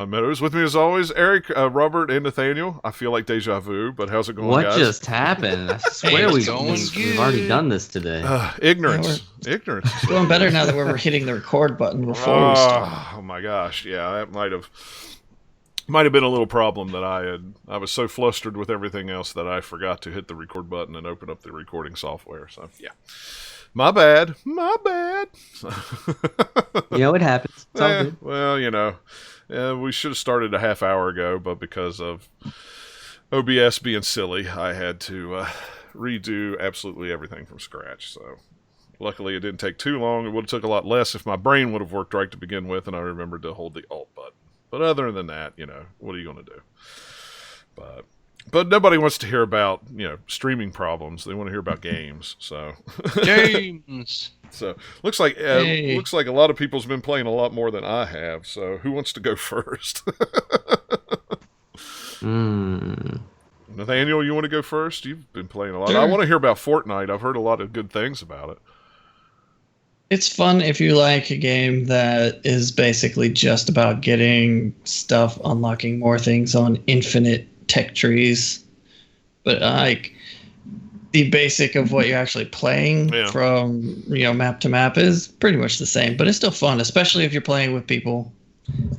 Meadows. With me as always, Eric, Robert, and Nathaniel. I feel like deja vu, but how's it going, What guys? just happened? I Hey, swear it's going we've already good. done this today. Ignorance. Ignorance. It's going better now that we're hitting the record button before we start. Oh my gosh, yeah, that might have been a little problem that I was so flustered with everything else that I forgot to hit the record button and open up the recording software. So yeah, my bad. It happens. It's all good. Well, we should have started a half hour ago, but because of OBS being silly, I had to redo absolutely everything from scratch. So luckily it didn't take too long. It would have took a lot less if my brain would have worked right to begin with and I remembered to hold the Alt button. But other than that, what are you going to do? But nobody wants to hear about, streaming problems. They want to hear about games. So James. So looks like a lot of people's been playing a lot more than I have. So who wants to go first? Nathaniel, you want to go first? You've been playing a lot. Sure. I want to hear about Fortnite. I've heard a lot of good things about it. It's fun if you like a game that is basically just about getting stuff, unlocking more things on infinite tech trees. But like the basic of what you're actually playing from map to map is pretty much the same, but it's still fun, especially if you're playing with people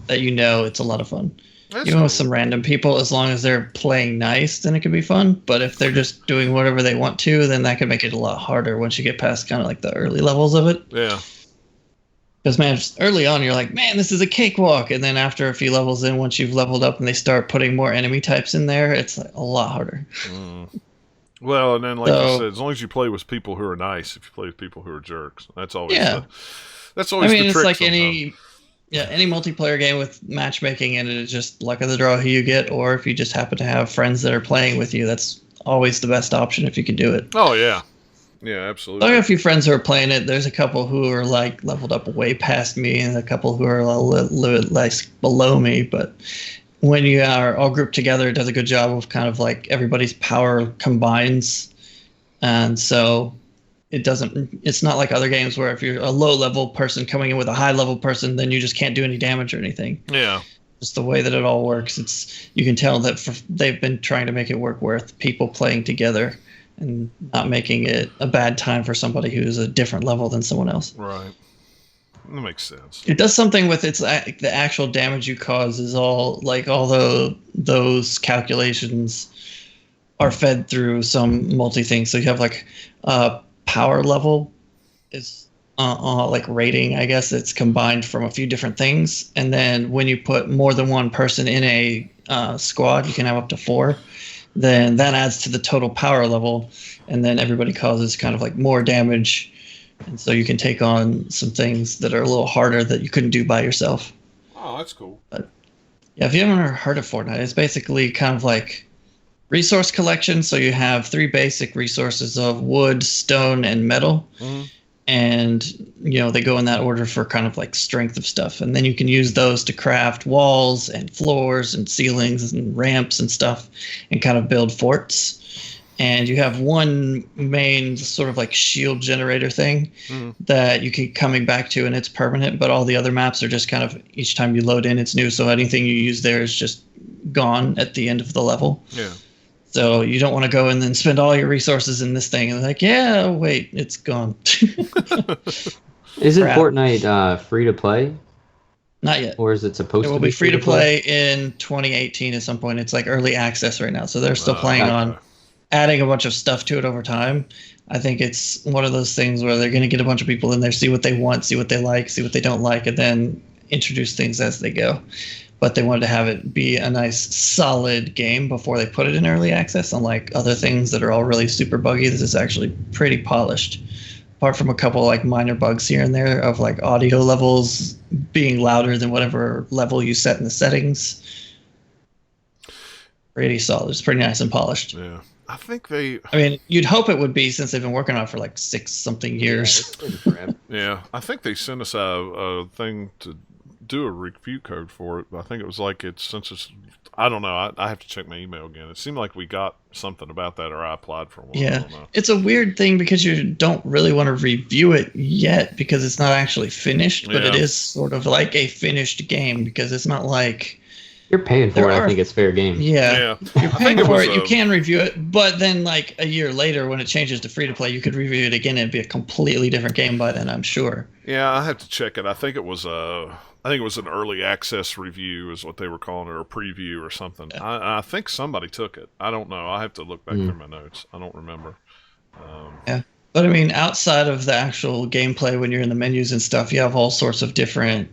that it's a lot of fun. That's Even cool. with some random people, as long as they're playing nice, then it can be fun. But if they're just doing whatever they want to, then that can make it a lot harder once you get past kind of like the early levels of it. Yeah. Because, man, early on, you're like, man, this is a cakewalk. And then after a few levels in, once you've leveled up and they start putting more enemy types in there, it's like a lot harder. Well, and then, like you said, as long as you play with people who are nice, if you play with people who are jerks, that's always that's always the trick. It's like sometimes. any multiplayer game with matchmaking in it is just luck of the draw who you get, or if you just happen to have friends that are playing with you, that's always the best option if you can do it. Oh, yeah. Yeah, absolutely. I got a few friends who are playing it. There's a couple who are like leveled up way past me, and a couple who are a little bit less below me. But when you are all grouped together, it does a good job of kind of like everybody's power combines, and so it's not like other games where if you're a low level person coming in with a high level person, then you just can't do any damage or anything. Yeah. Just the way that it all works, you can tell that they've been trying to make it work with people playing together and not making it a bad time for somebody who's a different level than someone else. Right. That makes sense. It does something with the actual damage you cause is although those calculations are fed through some multi thing. So you have like power level is like rating, I guess. It's combined from a few different things. And then when you put more than one person in a squad, you can have up to 4. Then that adds to the total power level, and then everybody causes kind of like more damage, and so you can take on some things that are a little harder that you couldn't do by yourself. Oh, that's cool. But yeah, if you haven't heard of Fortnite, it's basically kind of like resource collection. So you have 3 basic resources of wood, stone, and metal. Mm-hmm. And, they go in that order for kind of like strength of stuff. And then you can use those to craft walls and floors and ceilings and ramps and stuff and kind of build forts. And you have one main sort of like shield generator thing that you keep coming back to, and it's permanent. But all the other maps are just kind of each time you load in, it's new. So anything you use there is just gone at the end of the level. Yeah. So you don't want to go and then spend all your resources in this thing and like, yeah, wait, it's gone. Is it Fortnite free to play? Not yet. Or is it supposed to be? It will be free to play in 2018 at some point. It's like early access right now. So they're still planning on adding a bunch of stuff to it over time. I think it's one of those things where they're going to get a bunch of people in there, see what they want, see what they like, see what they don't like, and then introduce things as they go. But they wanted to have it be a nice, solid game before they put it in early access. Unlike other things that are all really super buggy, this is actually pretty polished. Apart from a couple like minor bugs here and there of like audio levels being louder than whatever level you set in the settings. Pretty solid. It's pretty nice and polished. Yeah. I mean, you'd hope it would be since they've been working on it for like 6-something years. Yeah. I think they sent us a thing to do a review code for it. I think it was like I don't know. I have to check my email again. It seemed like we got something about that, or I applied for one. Yeah, I don't know. It's a weird thing because you don't really want to review it yet because it's not actually finished, but it is sort of like a finished game because it's not like You're paying for it. I think it's fair game. Yeah, Yeah. you're paying for it. You can review it, but then like a year later, when it changes to free to play, you could review it again. And it'd be a completely different game by then, I'm sure. Yeah, I have to check it. I think it was an early access review, is what they were calling it, or a preview or something. Yeah. I think somebody took it. I don't know. I have to look back through my notes. I don't remember. Yeah. But I mean, outside of the actual gameplay, when you're in the menus and stuff, you have all sorts of different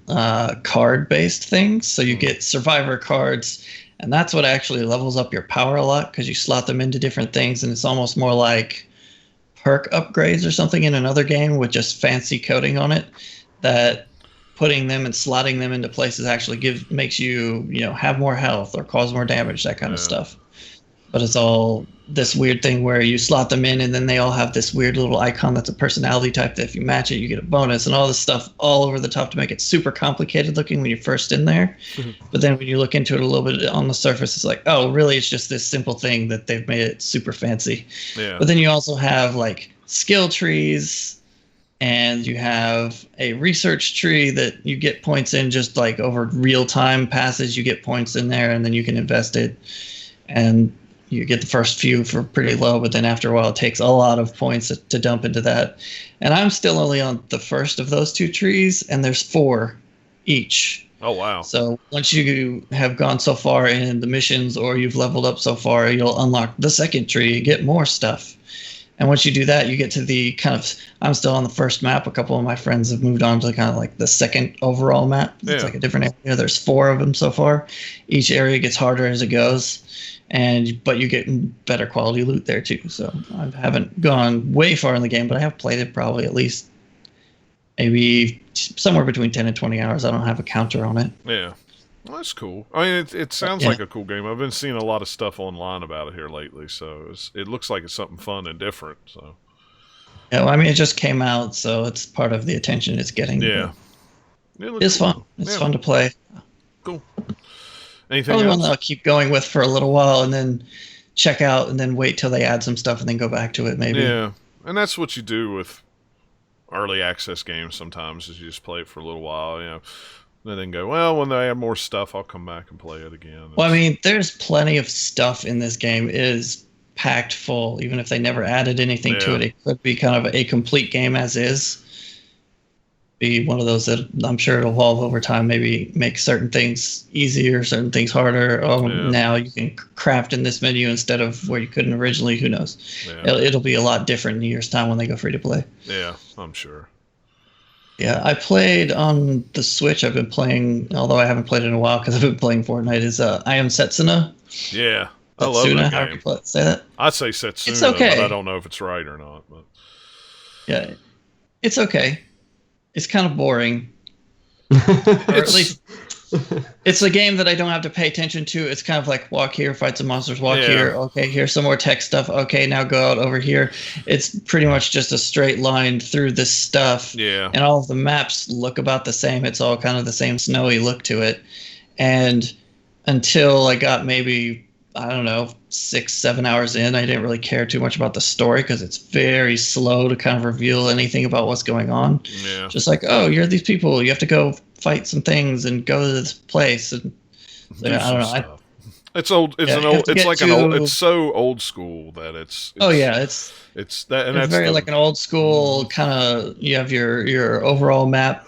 card-based things. So you get survivor cards, and that's what actually levels up your power a lot, because you slot them into different things, and it's almost more like perk upgrades or something in another game with just fancy coding on it, that putting them and slotting them into places actually makes you, have more health or cause more damage, that kind of stuff. But it's all this weird thing where you slot them in, and then they all have this weird little icon that's a personality type that if you match it, you get a bonus, and all this stuff all over the top to make it super complicated looking when you're first in there. But then when you look into it a little bit on the surface, it's like, oh, really? It's just this simple thing that they've made it super fancy. Yeah. But then you also have like skill trees, and you have a research tree that you get points in just like over real-time passes. You get points in there, and then you can invest it. And you get the first few for pretty low, but then after a while it takes a lot of points to dump into that. And I'm still only on the first of those 2 trees, and there's 4 each. Oh, wow. So once you have gone so far in the missions, or you've leveled up so far, you'll unlock the second tree and get more stuff. And once you do that, you get to the I'm still on the first map. A couple of my friends have moved on to kind of like the second overall map. It's like a different area. There's 4 of them so far. Each area gets harder as it goes. But you get better quality loot there too. So I haven't gone way far in the game, but I have played it probably at least maybe somewhere between 10 and 20 hours. I don't have a counter on it. Yeah. Well, that's cool. I mean, it sounds like a cool game. I've been seeing a lot of stuff online about it here lately, so it looks like it's something fun and different. So. Yeah, well, I mean, it just came out, so it's part of the attention it's getting. Yeah. It's cool. Fun. It's fun to play. Cool. Anything Probably else? one that I'll keep going with for a little while, and then check out, and then wait till they add some stuff, and then go back to it maybe. Yeah, and that's what you do with early access games sometimes, is you just play it for a little while, and then go, well, when they add more stuff, I'll come back and play it again. Well, I mean, there's plenty of stuff in this game. It is packed full. Even if they never added anything to it, it could be kind of a complete game as is. Be one of those that I'm sure it'll evolve over time, maybe make certain things easier, certain things harder. Now you can craft in this menu instead of where you couldn't originally. Who knows? It'll be a lot different in a year's time when they go free to play. Yeah, I'm sure. Yeah, I played on the Switch. I've been playing, although I haven't played it in a while because I've been playing Fortnite, is I Am Setsuna. Yeah, I love that game. How do you say that? I'd say Setsuna, it's okay. But I don't know if it's right or not. But. Yeah, it's okay. It's kind of boring. Or at least it's a game that I don't have to pay attention to. It's kind of like walk here, fight some monsters, walk here. Okay, here's some more tech stuff. Okay, now go out over here. It's pretty much just a straight line through this stuff. Yeah. And all of the maps look about the same. It's all kind of the same snowy look to it. And until I got maybe, I don't know, 6-7 hours in, I didn't really care too much about the story because it's very slow to kind of reveal anything about what's going on. Yeah. Just like, oh, you're these people. You have to go fight some things and go to this place. And so, I don't know. It's old. It's an old. It's like an old. It's so old school that it's it's that, and that's very like an old school kind of. You have your overall map,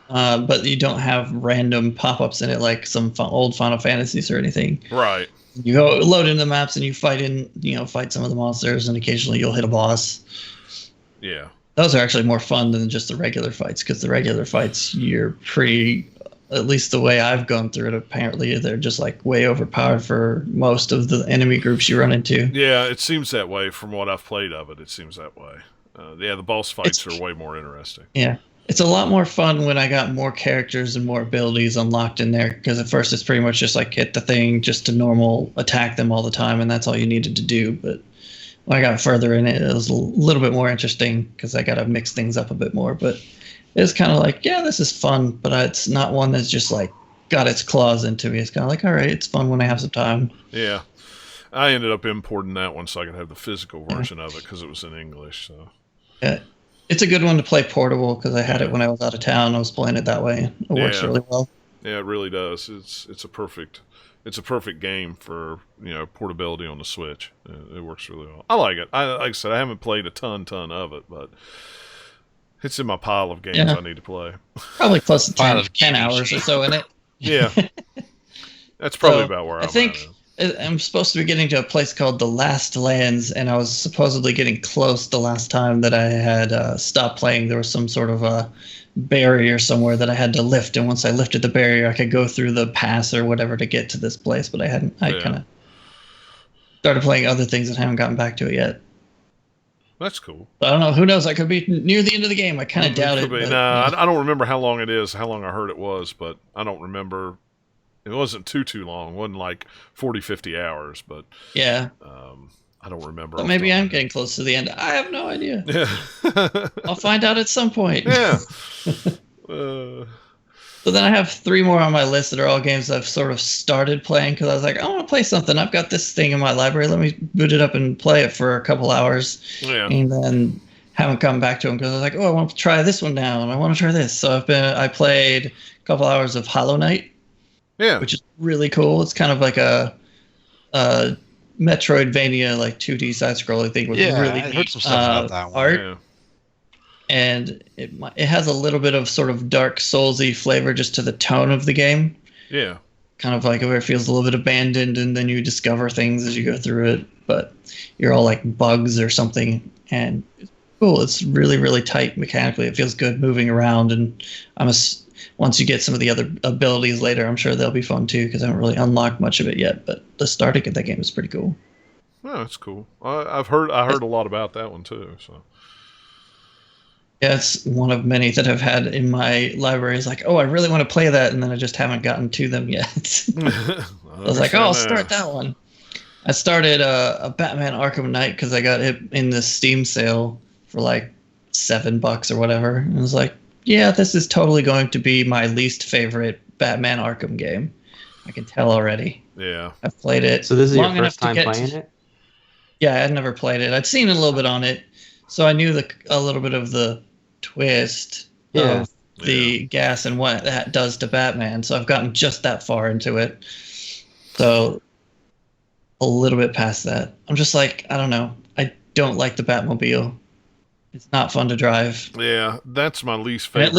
but you don't have random pop-ups in it like some old Final Fantasies or anything. Right. You go load into the maps and you fight some of the monsters, and occasionally you'll hit a boss. Yeah. Those are actually more fun than just the regular fights, because the regular fights, you're pretty, at least the way I've gone through it, apparently they're just like way overpowered for most of the enemy groups you run into. Yeah, it seems that way from what I've played of it. It seems that way. The boss fights are way more interesting. Yeah. It's a lot more fun when I got more characters and more abilities unlocked in there, because at first it's pretty much just like hit the thing just to normal attack them all the time, and that's all you needed to do. But when I got further in it, it was a little bit more interesting because I got to mix things up a bit more. But it's kind of like, yeah, this is fun, but it's not one that's just like got its claws into me. It's kind of like, all right, it's fun when I have some time. Yeah. I ended up importing that one so I could have the physical version of it because it was in English. So. Yeah. It's a good one to play portable because I had it when I was out of town. I was playing it that way. It works really well. Yeah, it really does. It's a perfect game for portability on the Switch. It works really well. I like it. Like I said, I haven't played a ton of it, but it's in my pile of games I need to play. Probably close to Pile 10, of 10 games. hours or so in it. Yeah, that's probably So, about where I I'm think I'm supposed to be getting to a place called the Last Lands, and I was supposedly getting close the last time that I had stopped playing. There was some sort of a barrier somewhere that I had to lift, and once I lifted the barrier, I could go through the pass or whatever to get to this place. But I hadn't. I kind of started playing other things and haven't gotten back to it yet. That's cool. I don't know. Who knows? I could be near the end of the game. I kind of doubt it. But, I don't remember how long it is, how long I heard it was, but I don't remember. It wasn't too long. It wasn't like 40, 50 hours, but yeah. I don't remember. But maybe I'm getting close to the end. I have no idea. Yeah. I'll find out at some point. Yeah. So then I have 3 more on my list that are all games I've sort of started playing because I was like, I want to play something. I've got this thing in my library. Let me boot it up and play it for a couple hours. Yeah. And then haven't come back to them because I was like, oh, I want to try this one now and I want to try this. So I played a couple hours of Hollow Knight. Yeah. Which is really cool. It's kind of like a Metroidvania, like 2D side scrolling thing with really I neat heard some stuff about that one. art. Yeah. And it has a little bit of sort of Dark Soulsy flavor just to the tone of the game. Yeah. Kind of like where it feels a little bit abandoned, and then you discover things as you go through it. But you're all like bugs or something, and it's cool. It's really, really tight mechanically. It feels good moving around, and once you get some of the other abilities later, I'm sure they'll be fun too because I haven't really unlocked much of it yet. But the starting of that game is pretty cool. Oh, that's cool. I heard a lot about that one too. So. Yeah, it's one of many that I've had in my library. It's like, oh, I really want to play that, and then I just haven't gotten to them yet. I was like, oh, I'll start that one. I started a Batman Arkham Knight because I got it in the Steam sale for like $7 or whatever. And I was like, yeah, this is totally going to be my least favorite Batman Arkham game. I can tell already. Yeah. I've played it. So this is your first time playing it? Yeah, I'd never played it. I'd seen a little bit on it, so I knew a little bit of the twist of the gas and what that does to Batman. So I've gotten just that far into it. So a little bit past that. I'm just like, I don't know. I don't like the Batmobile. It's not fun to drive. Yeah, that's my least favorite. And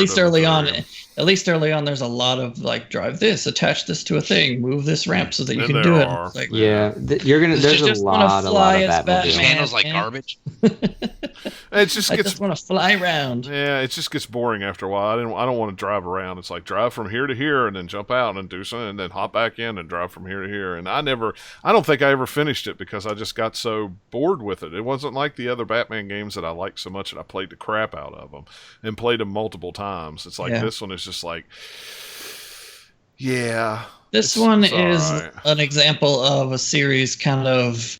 at least early on, there's a lot of like, drive this, attach this to a thing, move this ramp so that you can do it. Like, you're gonna. There's a lot of Batmobile. It handles like garbage. It just I gets. just want to fly around. Yeah, it just gets boring after a while. I don't want to drive around. It's like drive from here to here and then jump out and do something and then hop back in and drive from here to here. And I don't think I ever finished it because I just got so bored with it. It wasn't like the other Batman games that I liked so much that I played the crap out of them and played them multiple times. It's like this one is just like, This one is an example of a series kind of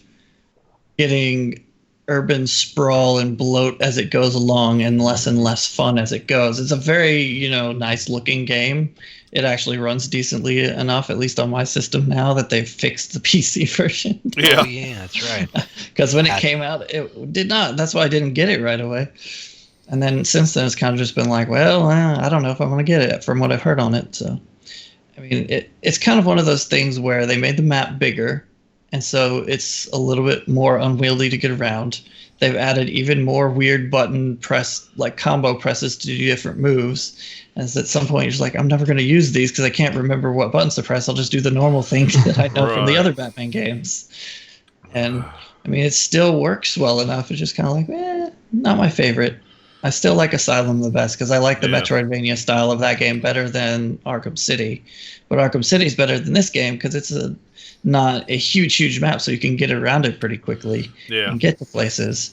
getting urban sprawl and bloat as it goes along and less fun as it goes. It's a very, nice looking game. It actually runs decently enough, at least on my system now, that they've fixed the PC version. Yeah. Oh, yeah, that's right. Because when it came out, it did not. That's why I didn't get it right away. And then since then, it's kind of just been like, well, I don't know if I'm going to get it from what I've heard on it. So, I mean, it's kind of one of those things where they made the map bigger, and so it's a little bit more unwieldy to get around. They've added even more weird button press, like combo presses to do different moves. And at some point, you're just like, I'm never going to use these because I can't remember what buttons to press. I'll just do the normal things that I know from the other Batman games. And, I mean, it still works well enough. It's just kind of like, not my favorite. I still like Asylum the best because I like the Metroidvania style of that game better than Arkham City. But Arkham City is better than this game because it's not a huge map, so you can get around it pretty quickly and get to places.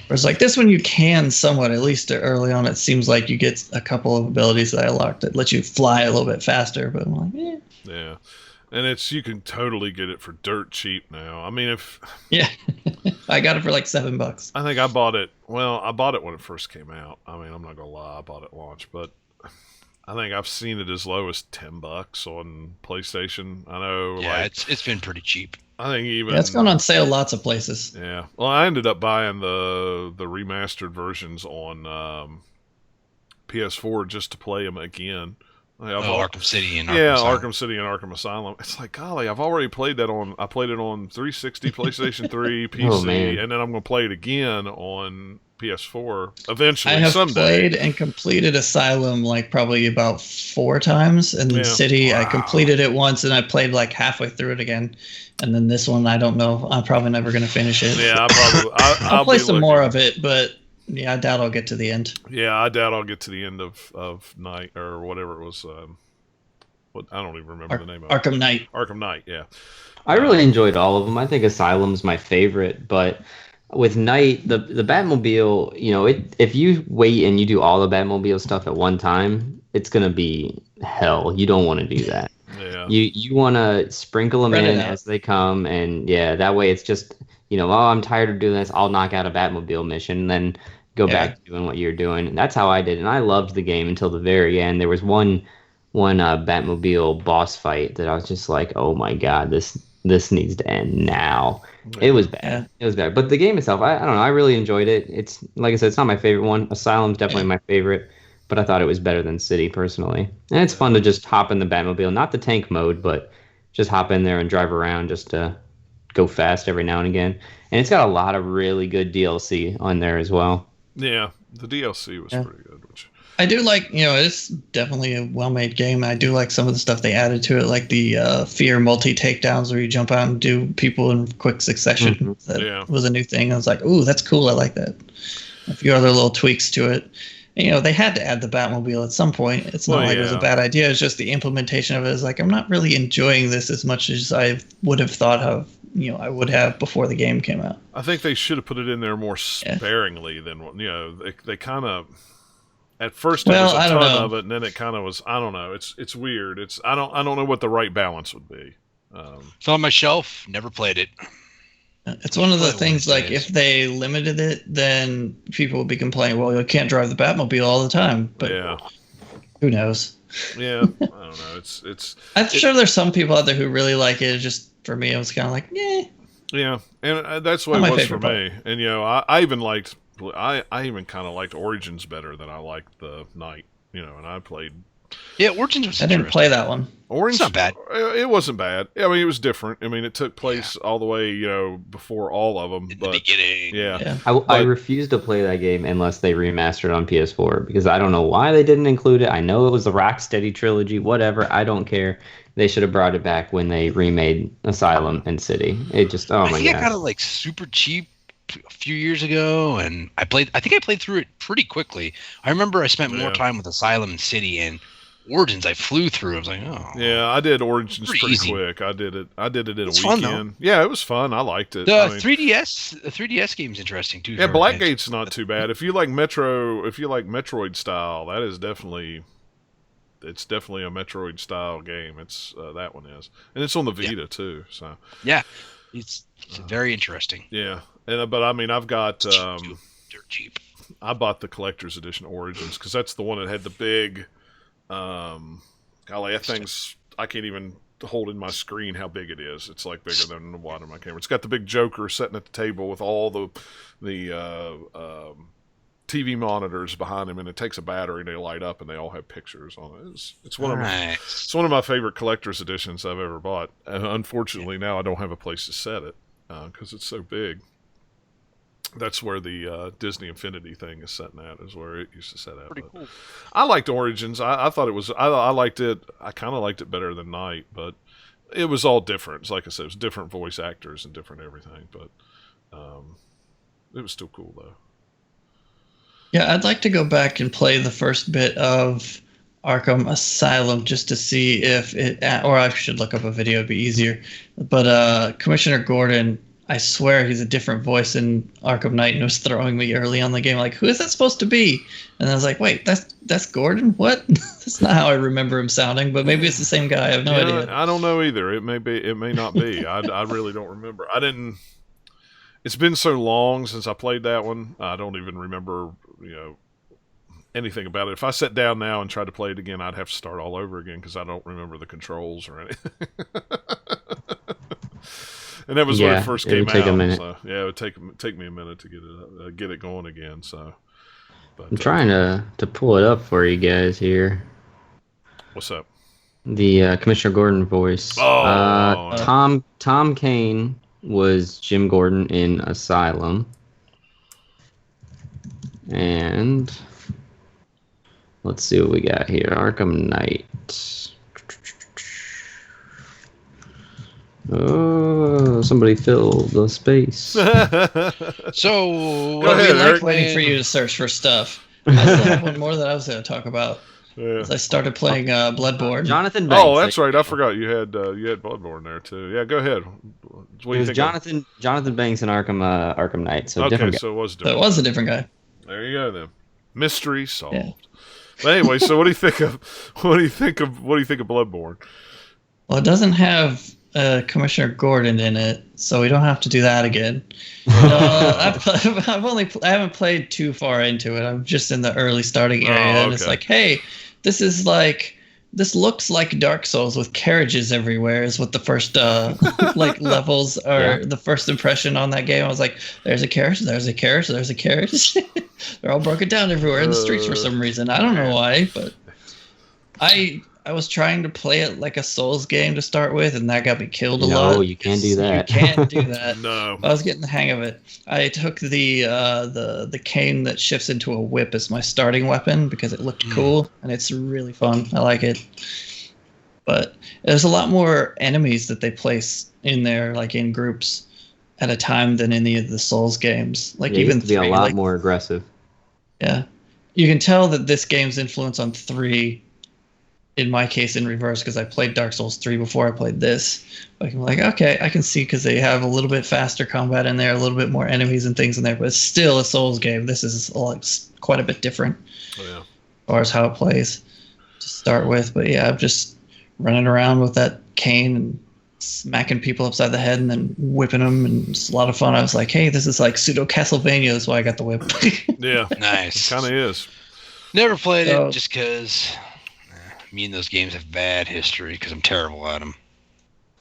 Whereas like this one, you can somewhat, at least early on, it seems like you get a couple of abilities that I locked that let you fly a little bit faster. But I'm like, yeah. And you can totally get it for dirt cheap now. I mean, I got it for like $7. I think I bought it. Well, I bought it when it first came out. I mean, I'm not gonna lie, I bought it at launch, but I think I've seen it as low as $10 on PlayStation. I know. Yeah, it's been pretty cheap. I think even it's gone on sale lots of places. Yeah. Well, I ended up buying the remastered versions on PS4 just to play them again Arkham City and Arkham yeah, Asylum. Arkham City and Arkham Asylum. It's like, golly, I've already played that on. I played it on 360, PlayStation 3, PC, and then I'm going to play it again on PS4 eventually I have someday. played and completed Asylum like probably about 4 times, and then City I completed it once, and I played like halfway through it again. And then this one, I don't know. I'm probably never going to finish it. Yeah, I'll play some more of it, but yeah, I doubt I'll get to the end. Yeah, I doubt I'll get to the end of Night or whatever it was. What I don't even remember the name of it. Arkham Knight. Arkham Knight, yeah. I really enjoyed all of them. I think Asylum's my favorite, but with Night, the Batmobile, you know, if you wait and you do all the Batmobile stuff at one time, it's gonna be hell. You don't want to do that. Yeah. You want to sprinkle them in as they come, and yeah, that way it's just, you know, oh, I'm tired of doing this. I'll knock out a Batmobile mission, and then go back to doing what you're doing. And that's how I did, and I loved the game until the very end. There was one Batmobile boss fight that I was just like, oh my god, this needs to end now. It was bad. Yeah. It was bad. But the game itself, I don't know. I really enjoyed it. It's like I said, it's not my favorite one. Asylum's definitely my favorite, but I thought it was better than City personally. And it's fun to just hop in the Batmobile, not the tank mode, but just hop in there and drive around just to go fast every now and again. And it's got a lot of really good DLC on there as well. Yeah, the DLC was pretty good. I do like, you know, it's definitely a well-made game. I do like some of the stuff they added to it, like the fear multi-takedowns where you jump out and do people in quick succession. Mm-hmm. That was a new thing. I was like, ooh, that's cool. I like that. A few other little tweaks to it. And, you know, they had to add the Batmobile at some point. It's not like it was a bad idea. It's just the implementation of it is like, I'm not really enjoying this as much as I would have thought of, you know, I would have before the game came out. I think they should have put it in there more sparingly than, you know, they kind of... At first, it was a ton of it, and then it kind of was. I don't know. It's weird. I don't know what the right balance would be. It's on my shelf. Never played it. It's one of the things. Like if they limited it, then people would be complaining. Well, you can't drive the Batmobile all the time. But who knows? Yeah, I don't know. It's. I'm sure there's some people out there who really like it. Just for me, it was kind of like, yeah, and that's what it was for me. And you know, I even liked. I even kind of liked Origins better than I liked the Night, you know, and I played... Yeah, Origins was I didn't play that one. Origins, it's not bad. It wasn't bad. I mean, it was different. I mean, it took place all the way, you know, before all of them. In the beginning. Yeah. I refuse to play that game unless they remastered it on PS4, because I don't know why they didn't include it. I know it was the Rocksteady trilogy, whatever. I don't care. They should have brought it back when they remade Asylum and City. It just, oh my god. I think I got it like super cheap a few years ago, and I think I played through it pretty quickly. I remember I spent more time with Asylum and City, and Origins I flew through. I was like, oh. Yeah, I did Origins pretty quick. I did it in a weekend. Yeah, it was fun. I liked it. The 3DS game's interesting too. Yeah, Blackgate's not too bad. If you like Metroid style, that is definitely a Metroid style game. It's that one is, and it's on the Vita too. So yeah, it's very interesting. Yeah. But I mean, I've got. Dirt cheap. I bought the collector's edition Origins because that's the one that had the big. Golly, that thing's. I can't even hold in my screen how big it is. It's like bigger than the bottom of my camera. It's got the big Joker sitting at the table with all the TV monitors behind him, and it takes a battery and they light up and they all have pictures on it. It's one of my favorite collector's editions I've ever bought. And unfortunately, now I don't have a place to set it because it's so big. That's where the Disney Infinity thing is setting at, is where it used to set at. Pretty cool. I liked Origins. I thought it was. I liked it. I kind of liked it better than Night, but it was all different. It's like I said, it was different voice actors and different everything, but it was still cool though. Yeah, I'd like to go back and play the first bit of Arkham Asylum just to see if it, or I should look up a video, it'd be easier. But Commissioner Gordon, I swear he's a different voice in Arkham Knight, and it was throwing me early on the game. Like, who is that supposed to be? And I was like, wait, that's Gordon? What? That's not how I remember him sounding, but maybe it's the same guy. I have no idea. I don't know either. It may not be. I really don't remember. It's been so long since I played that one. I don't even remember, anything about it. If I sat down now and tried to play it again, I'd have to start all over again because I don't remember the controls or anything. And that was when it first came out. So yeah, it would take me a minute to get it going again. So, but, I'm trying to pull it up for you guys here. What's up? The Commissioner Gordon voice. Tom Kane was Jim Gordon in Asylum. And let's see what we got here. Arkham Knight. Oh, somebody filled the space. So, Go ahead, we like Eric. waiting for you to search for stuff. I still have one more that I was going to talk about. Yeah. I started playing Bloodborne. Jonathan Banks. Oh, that's right. I forgot you had Bloodborne there too. Yeah, go ahead. What do It you was think? Jonathan Banks in Arkham Knight. So Okay, different guy. so it was So different. it was a different guy. There you go then. Mystery solved. Yeah. But anyway, so what do you think of Bloodborne? Well, it doesn't have Commissioner Gordon in it, so we don't have to do that again. I haven't played too far into it. I'm just in the early starting area, and it's okay. like, hey, this looks like Dark Souls with carriages everywhere. Is what the first like levels are. Yeah. The first impression on that game, I was like, there's a carriage, there's a carriage, there's a carriage. They're all broken down everywhere in the streets for some reason. I don't know why, but I was trying to play it like a Souls game to start with, and that got me killed a lot. No, you can't do that. You can't do that. No. I was getting the hang of it. I took the cane that shifts into a whip as my starting weapon because it looked cool, and it's really fun. I like it. But there's a lot more enemies that they place in there, like in groups at a time than any of the Souls games. Like Yeah, it even used to be 3, a lot like, more aggressive. yeah. You can tell that this game's influence on 3, in my case, in reverse, because I played Dark Souls 3 before I played this. Like, I'm like, okay, I can see because they have a little bit faster combat in there, a little bit more enemies and things in there, but it's still a Souls game. This is quite a bit different Yeah. as far as how it plays to start with. But yeah, I'm just running around with that cane and smacking people upside the head and then whipping them, and it's a lot of fun. I was like, hey, this is like pseudo Castlevania. That's why I got the whip. Yeah. Nice. Kind of is. Never played So- it just because me and those games have bad history because I'm terrible at them.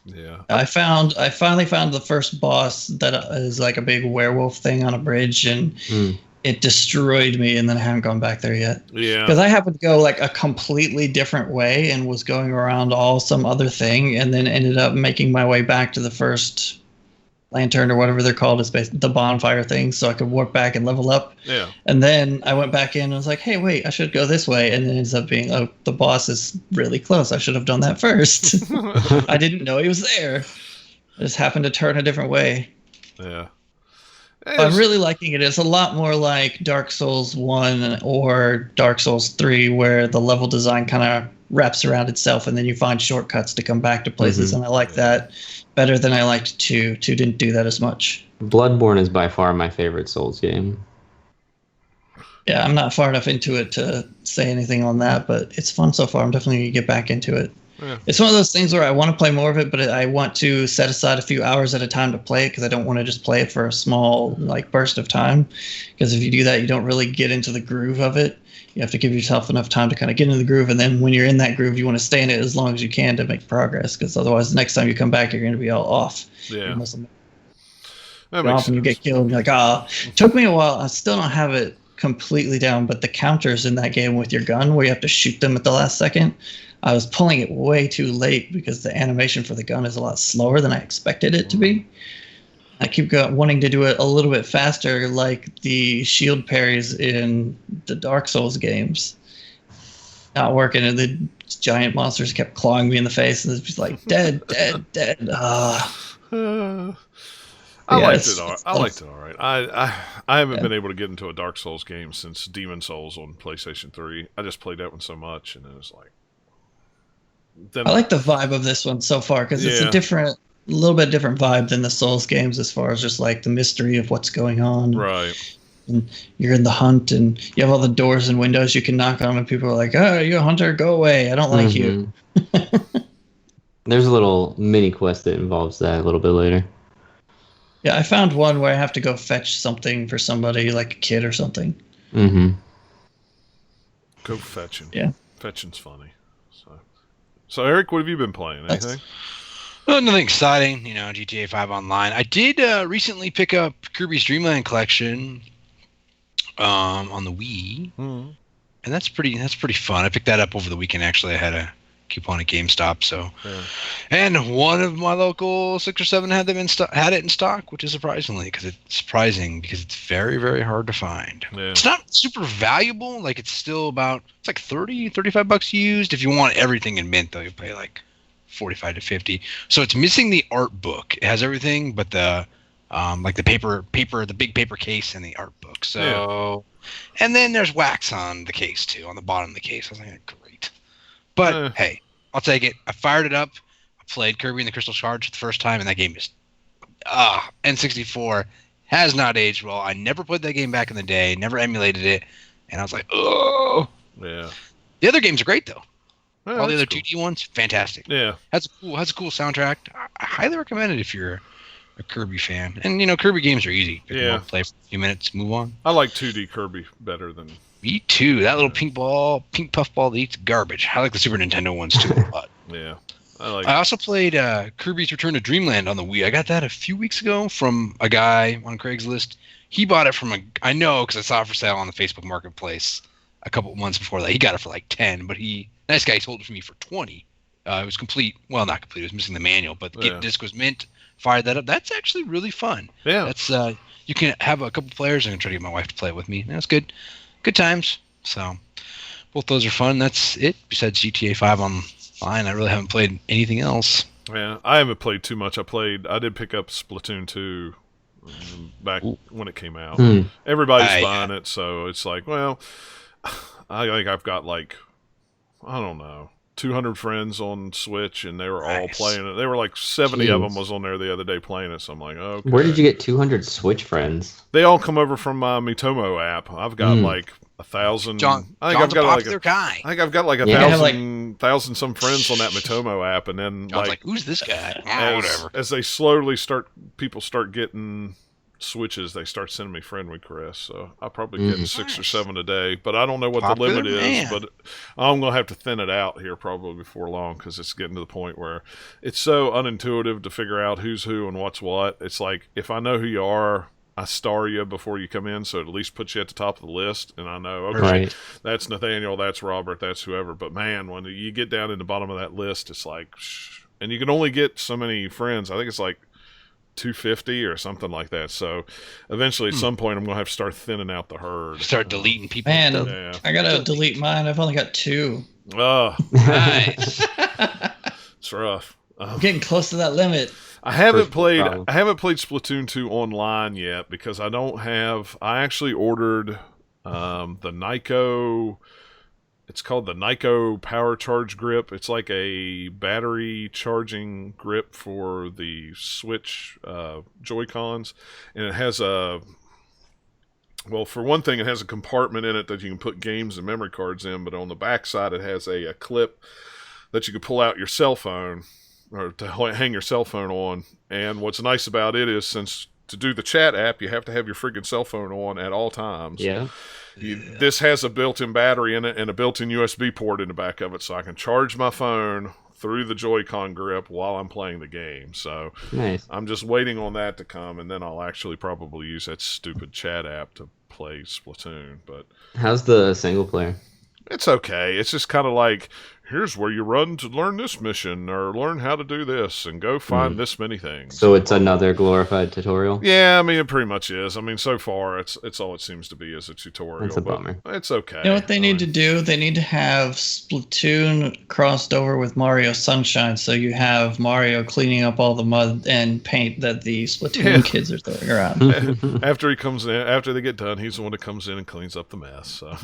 Yeah. I finally found the first boss that is like a big werewolf thing on a bridge, and it destroyed me, and then I haven't gone back there yet. Yeah. Because I happened to go like a completely different way and was going around some other thing, and then ended up making my way back to the first lantern or whatever they're called, is the bonfire thing, so I could warp back and level up. Yeah. And then I went back in and was like, hey, wait, I should go this way. And then it ends up being, oh, the boss is really close. I should have done that first. I didn't know he was there. I just happened to turn a different way. Yeah. But I'm really liking it. It's a lot more like Dark Souls 1 or Dark Souls 3, where the level design kind of wraps around itself, and then you find shortcuts to come back to places. And I like that better than I liked 2. 2 didn't do that as much. Bloodborne is by far my favorite Souls game. Yeah, I'm not far enough into it to say anything on that, but it's fun so far. I'm definitely going to get back into it. Yeah. It's one of those things where I want to play more of it, but I want to set aside a few hours at a time to play it, because I don't want to just play it for a small like burst of time. Because if you do that, you don't really get into the groove of it. You have to give yourself enough time to kind of get into the groove, and then when you're in that groove, you want to stay in it as long as you can to make progress, because otherwise the next time you come back, you're going to be all off. Yeah. You must That go makes off and you sense. get killed, and you're like, ah. It took me a while. I still don't have it completely down, but the counters in that game with your gun, where you have to shoot them at the last second, I was pulling it way too late because the animation for the gun is a lot slower than I expected it to be. I keep wanting to do it a little bit faster, like the shield parries in the Dark Souls games. Not working, and the giant monsters kept clawing me in the face, and it's just like, dead, dead, dead. I Yeah, liked it's- it. it's I liked tough. it all right. I haven't been able to get into a Dark Souls game since Demon Souls on PlayStation 3. I just played that one so much, and it was like. Then I like the vibe of this one so far, because it's a little bit different vibe than the Souls games, as far as just like the mystery of what's going on. right. And you're in the hunt, and you have all the doors and windows you can knock on, and people are like, "Oh, you're a hunter, go away! I don't like you." There's a little mini quest that involves that a little bit later. Yeah, I found one where I have to go fetch something for somebody, like a kid or something. Go fetching. Yeah. Fetching's funny. So Eric, what have you been playing? Anything? Well, nothing exciting, GTA 5 Online. I did recently pick up Kirby's Dream Land Collection on the Wii, and that's pretty fun. I picked that up over the weekend. Actually, I had coupon at GameStop. So, and one of my local 6 or 7 had had it in stock, which is surprising because it's very, very hard to find. Yeah. It's not super valuable. Like it's still it's like $30-$35 used. If you want everything in mint, though, you pay like $45 to $50. So it's missing the art book. It has everything, but the like the the big paper case and the art book. So, and then there's wax on the case too, on the bottom of the case. I was like, great. But hey, I'll take it. I fired it up. I played Kirby and the Crystal Shards for the first time, and that game is N64 has not aged well. I never played that game back in the day, never emulated it, and I was like, oh. Yeah. The other games are great though. Well, all the other 2D ones, fantastic. Yeah. Has a cool soundtrack. I highly recommend it if you're a Kirby fan. And Kirby games are easy. Pick them up, play for a few minutes, move on. I like 2D Kirby better than. Me too. That little pink puff ball that eats garbage. I like the Super Nintendo ones too a lot. Yeah. I also played Kirby's Return to Dreamland on the Wii. I got that a few weeks ago from a guy on Craigslist. He bought it from I know because I saw it for sale on the Facebook Marketplace a couple months before that. He got it for like 10, but nice guy sold it for me for 20. It was complete. Well, not complete. It was missing the manual, but the disc was mint. Fired that up. That's actually really fun. Yeah. That's you can have a couple players. I'm gonna try to get my wife to play it with me. That's good. Good times. So both those are fun. That's it. Besides GTA 5 online, I really haven't played anything else. Yeah, I haven't played too much. I did pick up Splatoon 2 back when it came out. Everybody's buying it, so it's like, well, I think I've got like, I don't know, 200 friends on Switch, and they were all playing it. They were like 70 of them was on there the other day playing it. So I'm like, okay. Where did you get 200 Switch friends? They all come over from my Mitomo app. I've got like 1,000. John's a popular guy. I think I've got like 1,000 some friends on that Mitomo app, and then John's like, who's this guy? Whatever. As they people start getting Switches, they start sending me friend requests, so I'll probably get 6 or 7 a day, but I don't know what the limit is, but I'm going to have to thin it out here probably before long, because it's getting to the point where it's so unintuitive to figure out who's who and what's what. It's like, if I know who you are, I star you before you come in, so it at least puts you at the top of the list, and I know, okay, that's Nathaniel, that's Robert, that's whoever, but man, when you get down in the bottom of that list, it's like, and you can only get so many friends. I think it's like 250 or something like that. So eventually at some point I'm going to have to start thinning out the herd. Start deleting people. Man, I got to delete mine. I've only got 2. Oh, nice. It's rough. I'm getting close to that limit. I haven't played Splatoon 2 online yet because I actually ordered the Nyko. It's called the Nyko Power Charge Grip. It's like a battery charging grip for the Switch Joy-Cons. And it has for one thing, it has a compartment in it that you can put games and memory cards in, but on the back side it has a clip that you can pull out your cell phone, or to hang your cell phone on. And what's nice about it is, since to do the chat app, you have to have your freaking cell phone on at all times. Yeah. This has a built-in battery in it and a built-in USB port in the back of it, so I can charge my phone through the Joy-Con grip while I'm playing the game. So nice. I'm just waiting on that to come, and then I'll actually probably use that stupid chat app to play Splatoon. But how's the single player? It's okay. It's just kind of like, here's where you run to learn this mission, or learn how to do this, and go find this many things. So it's another glorified tutorial? Yeah, I mean, it pretty much is. I mean, so far, it's all it seems to be is a tutorial. That's a bummer. It's okay. You know what they need to do? They need to have Splatoon crossed over with Mario Sunshine, so you have Mario cleaning up all the mud and paint that the Splatoon kids are throwing around. After he comes in, after they get done, he's the one that comes in and cleans up the mess. So.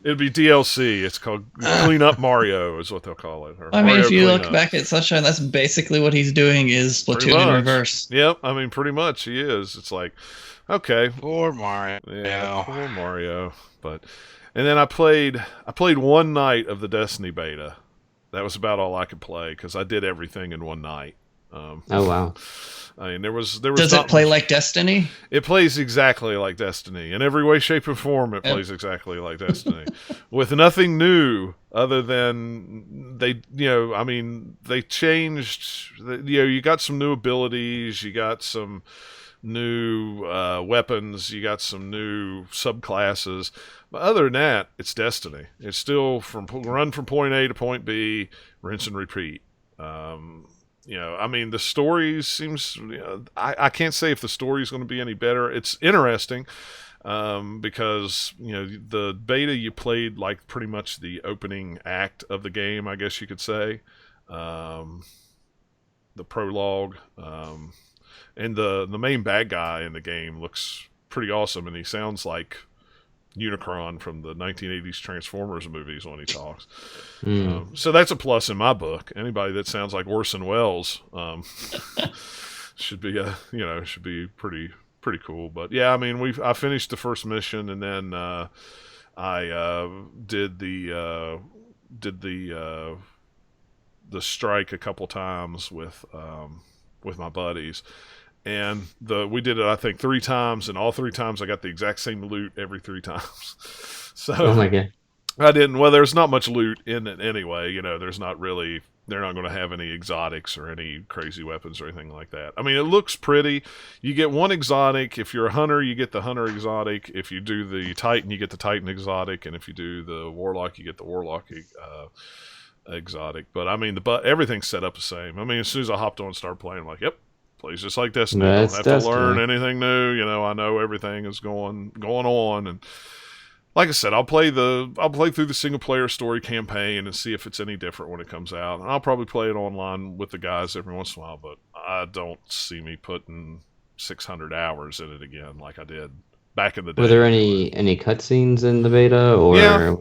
It'd be DLC. It's called Clean Up Mario, is what they'll call it. I mean, if you look back at Sunshine, that's basically what he's doing, is Splatoon in reverse. Yep, I mean, pretty much he is. It's like, okay, poor Mario. Yeah, poor Mario. And then I played one night of the Destiny beta. That was about all I could play because I did everything in one night. Oh wow. I mean, there was. Does it play like Destiny? It plays exactly like Destiny in every way, shape, and form. It plays exactly like Destiny, with nothing new other than they changed. You got some new abilities. You got some new weapons. You got some new subclasses. But other than that, it's Destiny. It's still run from point A to point B, rinse and repeat. I mean, the story seems. I can't say if the story is going to be any better. It's interesting because the beta you played like pretty much the opening act of the game, I guess you could say. The prologue, and the main bad guy in the game looks pretty awesome, and he sounds like Unicron from the 1980s Transformers movies when he talks. So that's a plus in my book. Anybody that sounds like Orson Welles should be pretty cool. But yeah, I mean, I finished the first mission, and then I did the strike a couple times with my buddies. And we did it, I think, 3 times, and all 3 times I got the exact same loot every 3 times. So Oh my god. I didn't. Well, there's not much loot in it anyway. There's not really. They're not going to have any exotics or any crazy weapons or anything like that. I mean, it looks pretty. You get 1 exotic. If you're a hunter, you get the hunter exotic. If you do the Titan, you get the Titan exotic. And if you do the Warlock, you get the Warlock exotic. But I mean, everything's set up the same. I mean, as soon as I hopped on and started playing, I'm like, yep. Plays just like Destiny. I don't have to learn anything new. I know everything is going on, and like I said, I'll play through the single player story campaign and see if it's any different when it comes out. And I'll probably play it online with the guys every once in a while, but I don't see me putting 600 hours in it again like I did back in the day. Were there any cutscenes in the beta, or yeah?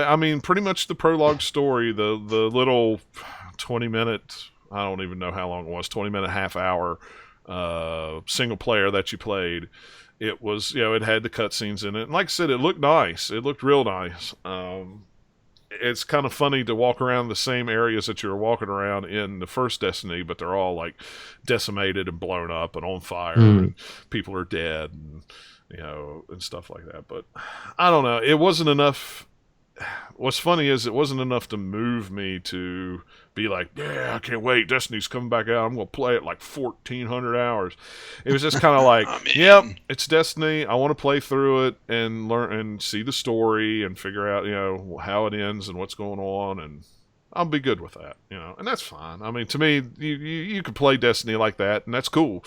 I mean, pretty much the prologue story, the little 20-minute. I don't even know how long it was, 20-minute, half-hour single player that you played. It was, it had the cutscenes in it. And like I said, it looked nice. It looked real nice. It's kind of funny to walk around the same areas that you were walking around in the first Destiny, but they're all like decimated and blown up and on fire, and people are dead, and and stuff like that. But I don't know. It wasn't enough. What's funny is it wasn't enough to move me to be like, yeah, I can't wait. Destiny's coming back out. I'm going to play it like 1,400 hours. It was just kind of like, yep, it's Destiny. I want to play through it and learn and see the story and figure out, how it ends and what's going on. And I'll be good with that, and that's fine. I mean, to me, you could play Destiny like that, and that's cool.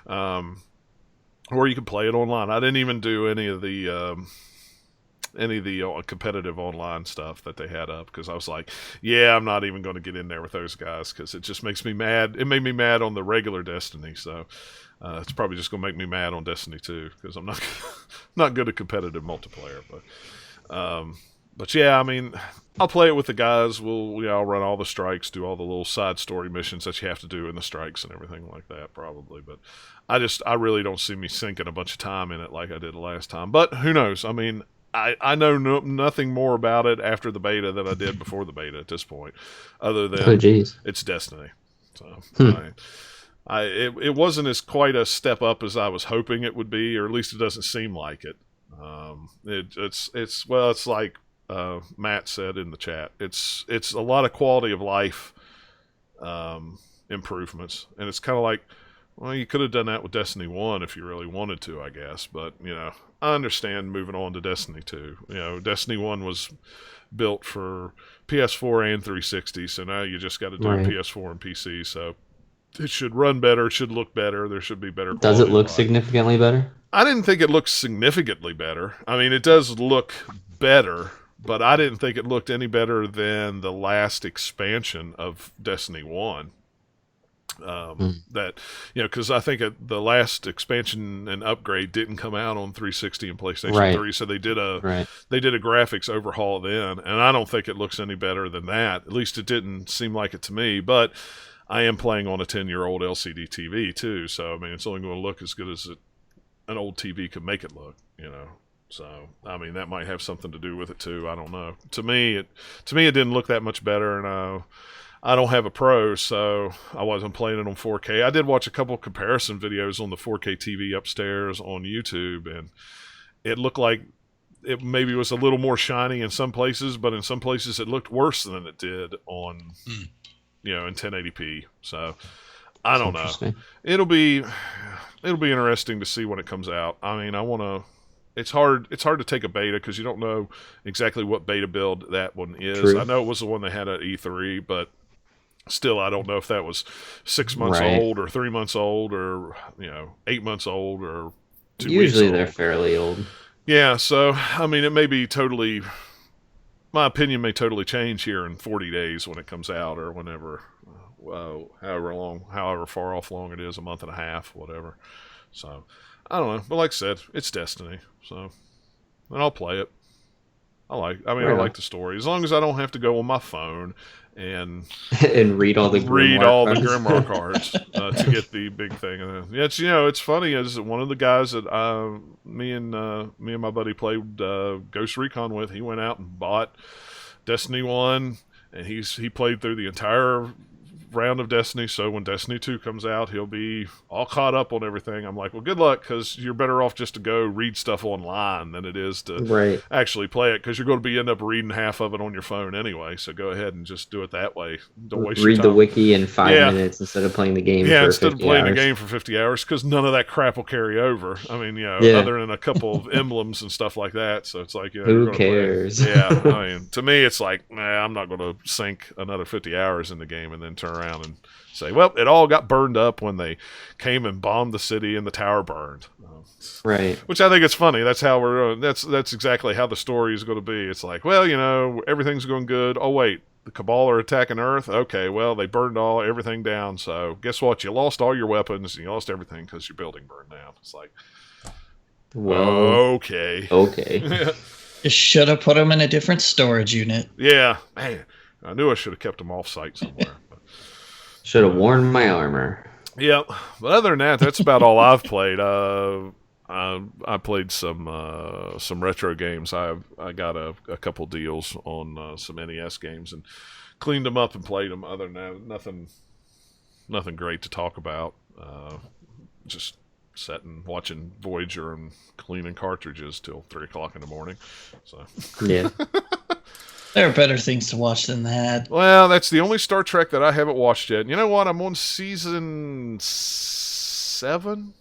Or you can play it online. I didn't even do any of the competitive online stuff that they had up, because I was like, yeah, I'm not even going to get in there with those guys because it just makes me mad. It made me mad on the regular Destiny, so it's probably just going to make me mad on Destiny 2 because I'm not good at competitive multiplayer. But yeah, I mean, I'll play it with the guys. I'll run all the strikes, do all the little side story missions that you have to do in the strikes and everything like that, probably. But I really don't see me sinking a bunch of time in it like I did the last time. But who knows? I mean, I know nothing more about it after the beta than I did before the beta at this point, other than it's Destiny. So it wasn't as quite a step up as I was hoping it would be, or at least it doesn't seem like it. It's like Matt said in the chat. It's a lot of quality of life improvements, and it's kind of like, well, you could have done that with Destiny 1 if you really wanted to, I guess. But, I understand moving on to Destiny 2. Destiny 1 was built for PS4 and 360, so now you just got to do PS4 and PC. So it should run better, it should look better, there should be better quality. Does it look significantly better? I didn't think it looked significantly better. I mean, it does look better, but I didn't think it looked any better than the last expansion of Destiny 1. That, because I think the last expansion and upgrade didn't come out on 360 and PlayStation 3, so they did a graphics overhaul then, and I don't think it looks any better than that. At least it didn't seem like it to me. But I am playing on a 10-year-old LCD TV too, so I mean, it's only going to look as good as an old TV could make it look. So I mean, that might have something to do with it too. I don't know. To me, it didn't look that much better, and I don't have a Pro, so I wasn't playing it on 4K. I did watch a couple of comparison videos on the 4K TV upstairs on YouTube, and it looked like it maybe was a little more shiny in some places, but in some places it looked worse than it did on, in 1080p. So I don't know. It'll be interesting to see when it comes out. I mean, I want to. It's hard to take a beta because you don't know exactly what beta build that one is. True. I know it was the one they had at E3, but still, I don't know if that was 6 months old or 3 months old or 8 months old or 2 weeks old. Usually they're fairly old. Yeah, so I mean, it may be totally. My opinion may totally change here in 40 days when it comes out or whenever, however far off long it is, a month and a half, whatever. So, I don't know. But like I said, it's Destiny. So, and I'll play it. I like the story. As long as I don't have to go on my phone and read all the Grimoire cards to get the big thing. And it's funny is one of the guys that me and my buddy played Ghost Recon with. He went out and bought Destiny 1, and he played through the entire round of Destiny. So when Destiny 2 comes out, he'll be all caught up on everything. I'm like, well, good luck, because you're better off just to go read stuff online than it is to actually play it, because you're going to end up reading half of it on your phone anyway. So go ahead and just do it that way. Don't waste your time. Read the wiki in 5 minutes instead of playing the game. Yeah, for instead 50 of playing hours. the game for 50 hours, because none of that crap will carry over. I mean, other than a couple of emblems and stuff like that. So it's like, who cares? Yeah, I mean, to me, it's like, I'm not going to sink another 50 hours in the game and then turn around and say, well, it all got burned up when they came and bombed the city and the tower burned. Right. Which I think it's funny. That's how that's exactly how the story is going to be. It's like, well, everything's going good. Oh, wait, the Cabal are attacking Earth? Okay, well, they burned everything down. So guess what? You lost all your weapons and you lost everything because your building burned down. It's like, well, okay. You should have put them in a different storage unit. Yeah. Man, I knew I should have kept them off-site somewhere. Should have worn my armor. Yeah, but other than that, that's about all I've played. I played some retro games. I got a couple deals on some NES games and cleaned them up and played them. Other than that, nothing great to talk about. Just sitting watching Voyager and cleaning cartridges till 3:00 in the morning. So yeah. There are better things to watch than that. Well, that's the only Star Trek that I haven't watched yet. You know what? I'm on season 7?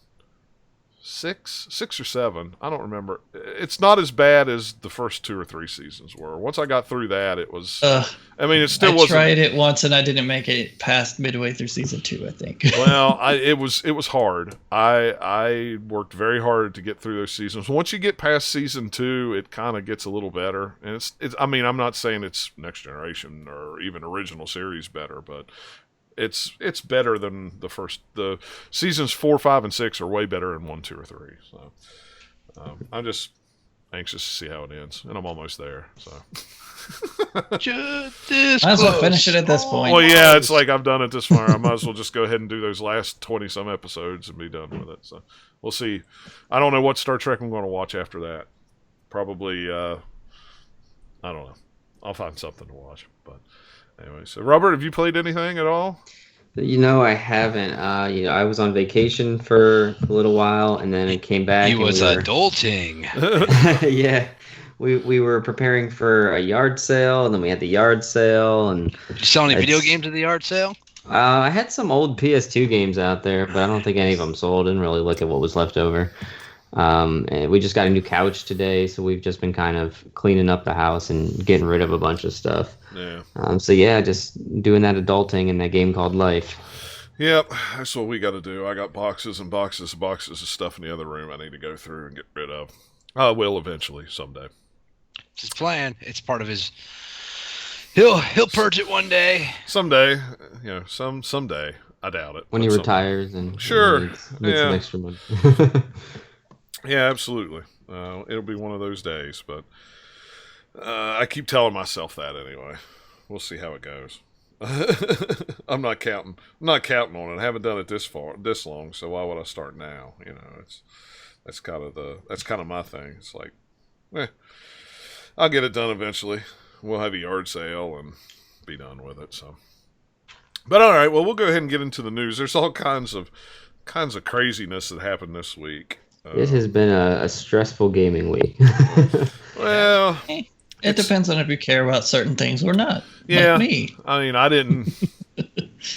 6 or 7. I don't remember. It's not as bad as the first 2 or 3 seasons were. Once I got through that, it was... I mean, it still wasn't... I tried it once, and I didn't make it past midway through season 2, I think. Well, it was hard. I worked very hard to get through those seasons. Once you get past season 2, it kind of gets a little better. And it's. I mean, I'm not saying it's Next Generation or even original series better, but... It's better than the first. The seasons 4, 5, and 6 are way better than 1, 2, or 3. So I'm just anxious to see how it ends, and I'm almost there. So might as well finish it at this point. Well, yeah, it's like I've done it this far. I might as well just go ahead and do those last 20-some episodes and be done with it. So we'll see. I don't know what Star Trek I'm going to watch after that. Probably I don't know. I'll find something to watch, but. Anyway, so Robert, have you played anything at all? I haven't. I was on vacation for a little while, and then I came back. He was adulting. Yeah, we were preparing for a yard sale, and then we had the yard sale, and did you sell any video games at the yard sale? I had some old PS2 games out there, but I don't think any of them sold. Didn't really look at what was left over. And we just got a new couch today, so we've just been kind of cleaning up the house and getting rid of a bunch of stuff. Yeah. Just doing that adulting in that game called life. Yep, that's what we got to do. I got boxes and boxes and boxes of stuff in the other room I need to go through and get rid of. I will eventually, someday. It's his plan. It's part of his. He'll purge it one day. Someday, someday. I doubt it. When he retires and sure, needs some extra money. Yeah, absolutely. It'll be one of those days, but I keep telling myself that anyway. We'll see how it goes. I'm not counting. I'm not counting on it. I haven't done it this long. So why would I start now? That's kind of my thing. It's like, I'll get it done eventually. We'll have a yard sale and be done with it. So. But all right, well, we'll go ahead and get into the news. There's all kinds of craziness that happened this week. It has been a stressful gaming week. Well, it depends on if you care about certain things or not. Yeah, like me. I mean, I didn't.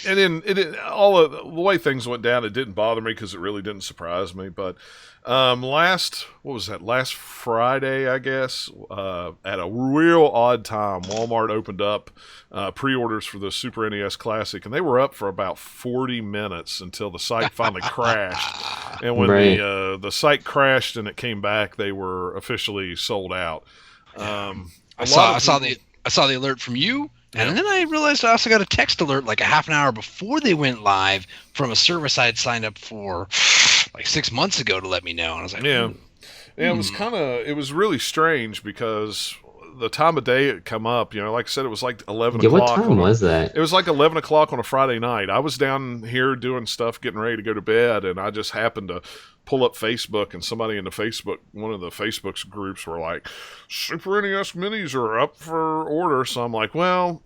And then all of the way things went down, it didn't bother me because it really didn't surprise me. But last Friday, I guess, at a real odd time, Walmart opened up pre-orders for the Super NES Classic, and they were up for about 40 minutes until the site finally crashed. And when the site crashed and it came back, they were officially sold out. I saw the alert from you. And then I realized I also got a text alert like a half an hour before they went live from a service I had signed up for like 6 months ago to let me know. And I was like, yeah, it was really strange because the time of day it come up, like I said, it was like 11 o'clock. What time was that? It was like 11 o'clock on a Friday night. I was down here doing stuff, getting ready to go to bed, and I just happened to pull up Facebook, and somebody in one of the Facebook's groups were like, Super NES Minis are up for order. So I'm like, well,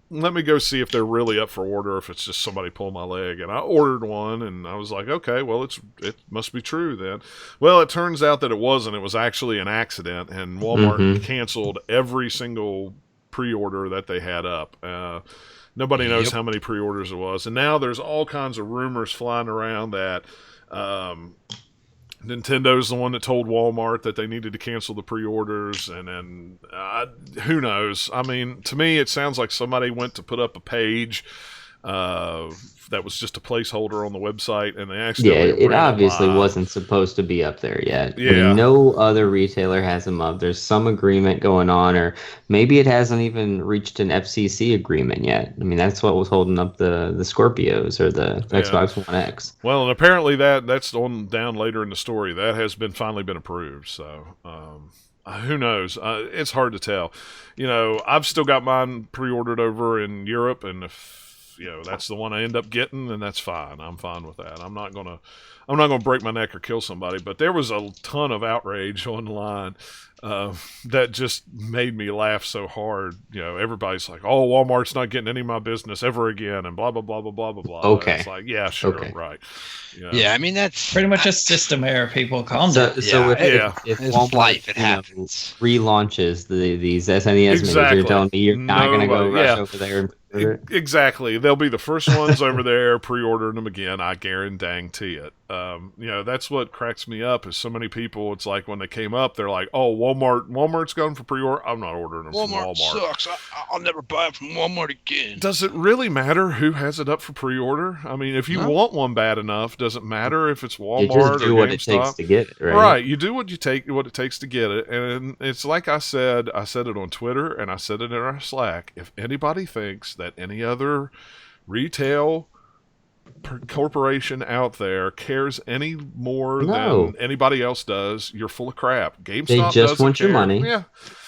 let me go see if they're really up for order, if it's just somebody pulling my leg. And I ordered one, and I was like, okay, well, it must be true then. Well, it turns out that it wasn't. It was actually an accident, and Walmart canceled every single pre-order that they had up. Nobody knows how many pre-orders it was. And now there's all kinds of rumors flying around that Nintendo's the one that told Walmart that they needed to cancel the pre-orders, and then who knows? I mean, to me, it sounds like somebody went to put up a page that was just a placeholder on the website, and they actually it obviously wasn't supposed to be up there yet. Yeah. I mean, no other retailer has them up. There's some agreement going on, or maybe it hasn't even reached an FCC agreement yet. I mean, that's what was holding up the Scorpios or the Xbox One X. Well, and apparently that's on down later in the story. That has finally been approved. So who knows? It's hard to tell. I've still got mine pre-ordered over in Europe, and if that's the one I end up getting, and that's fine. I'm fine with that. I'm not gonna break my neck or kill somebody. But there was a ton of outrage online that just made me laugh so hard. Everybody's like, "Oh, Walmart's not getting any of my business ever again," and blah blah blah blah blah blah blah. Okay, it's like, yeah, sure, right. Yeah, I mean that's pretty much a system error. People calm down. So if Walmart life, it happens. Relaunches these SNES minis, you're telling me you're not going to go rush over there and Exactly. They'll be the first ones over there pre-ordering them again. I guarantee it. That's what cracks me up is so many people, it's like when they came up, they're like, oh, Walmart's gone for pre-order. I'm not ordering them from Walmart. Sucks. I'll never buy it from Walmart again. Does it really matter who has it up for pre-order? I mean, if you want one bad enough, does it matter if it's Walmart you just do or what GameStop? It takes to get it, right? Right. You do what it takes to get it. And it's like I said it on Twitter, and I said it in our Slack. If anybody thinks that any other retail corporation out there cares any more than anybody else does, you're full of crap. GameStop they just doesn't want care. your money. Yeah.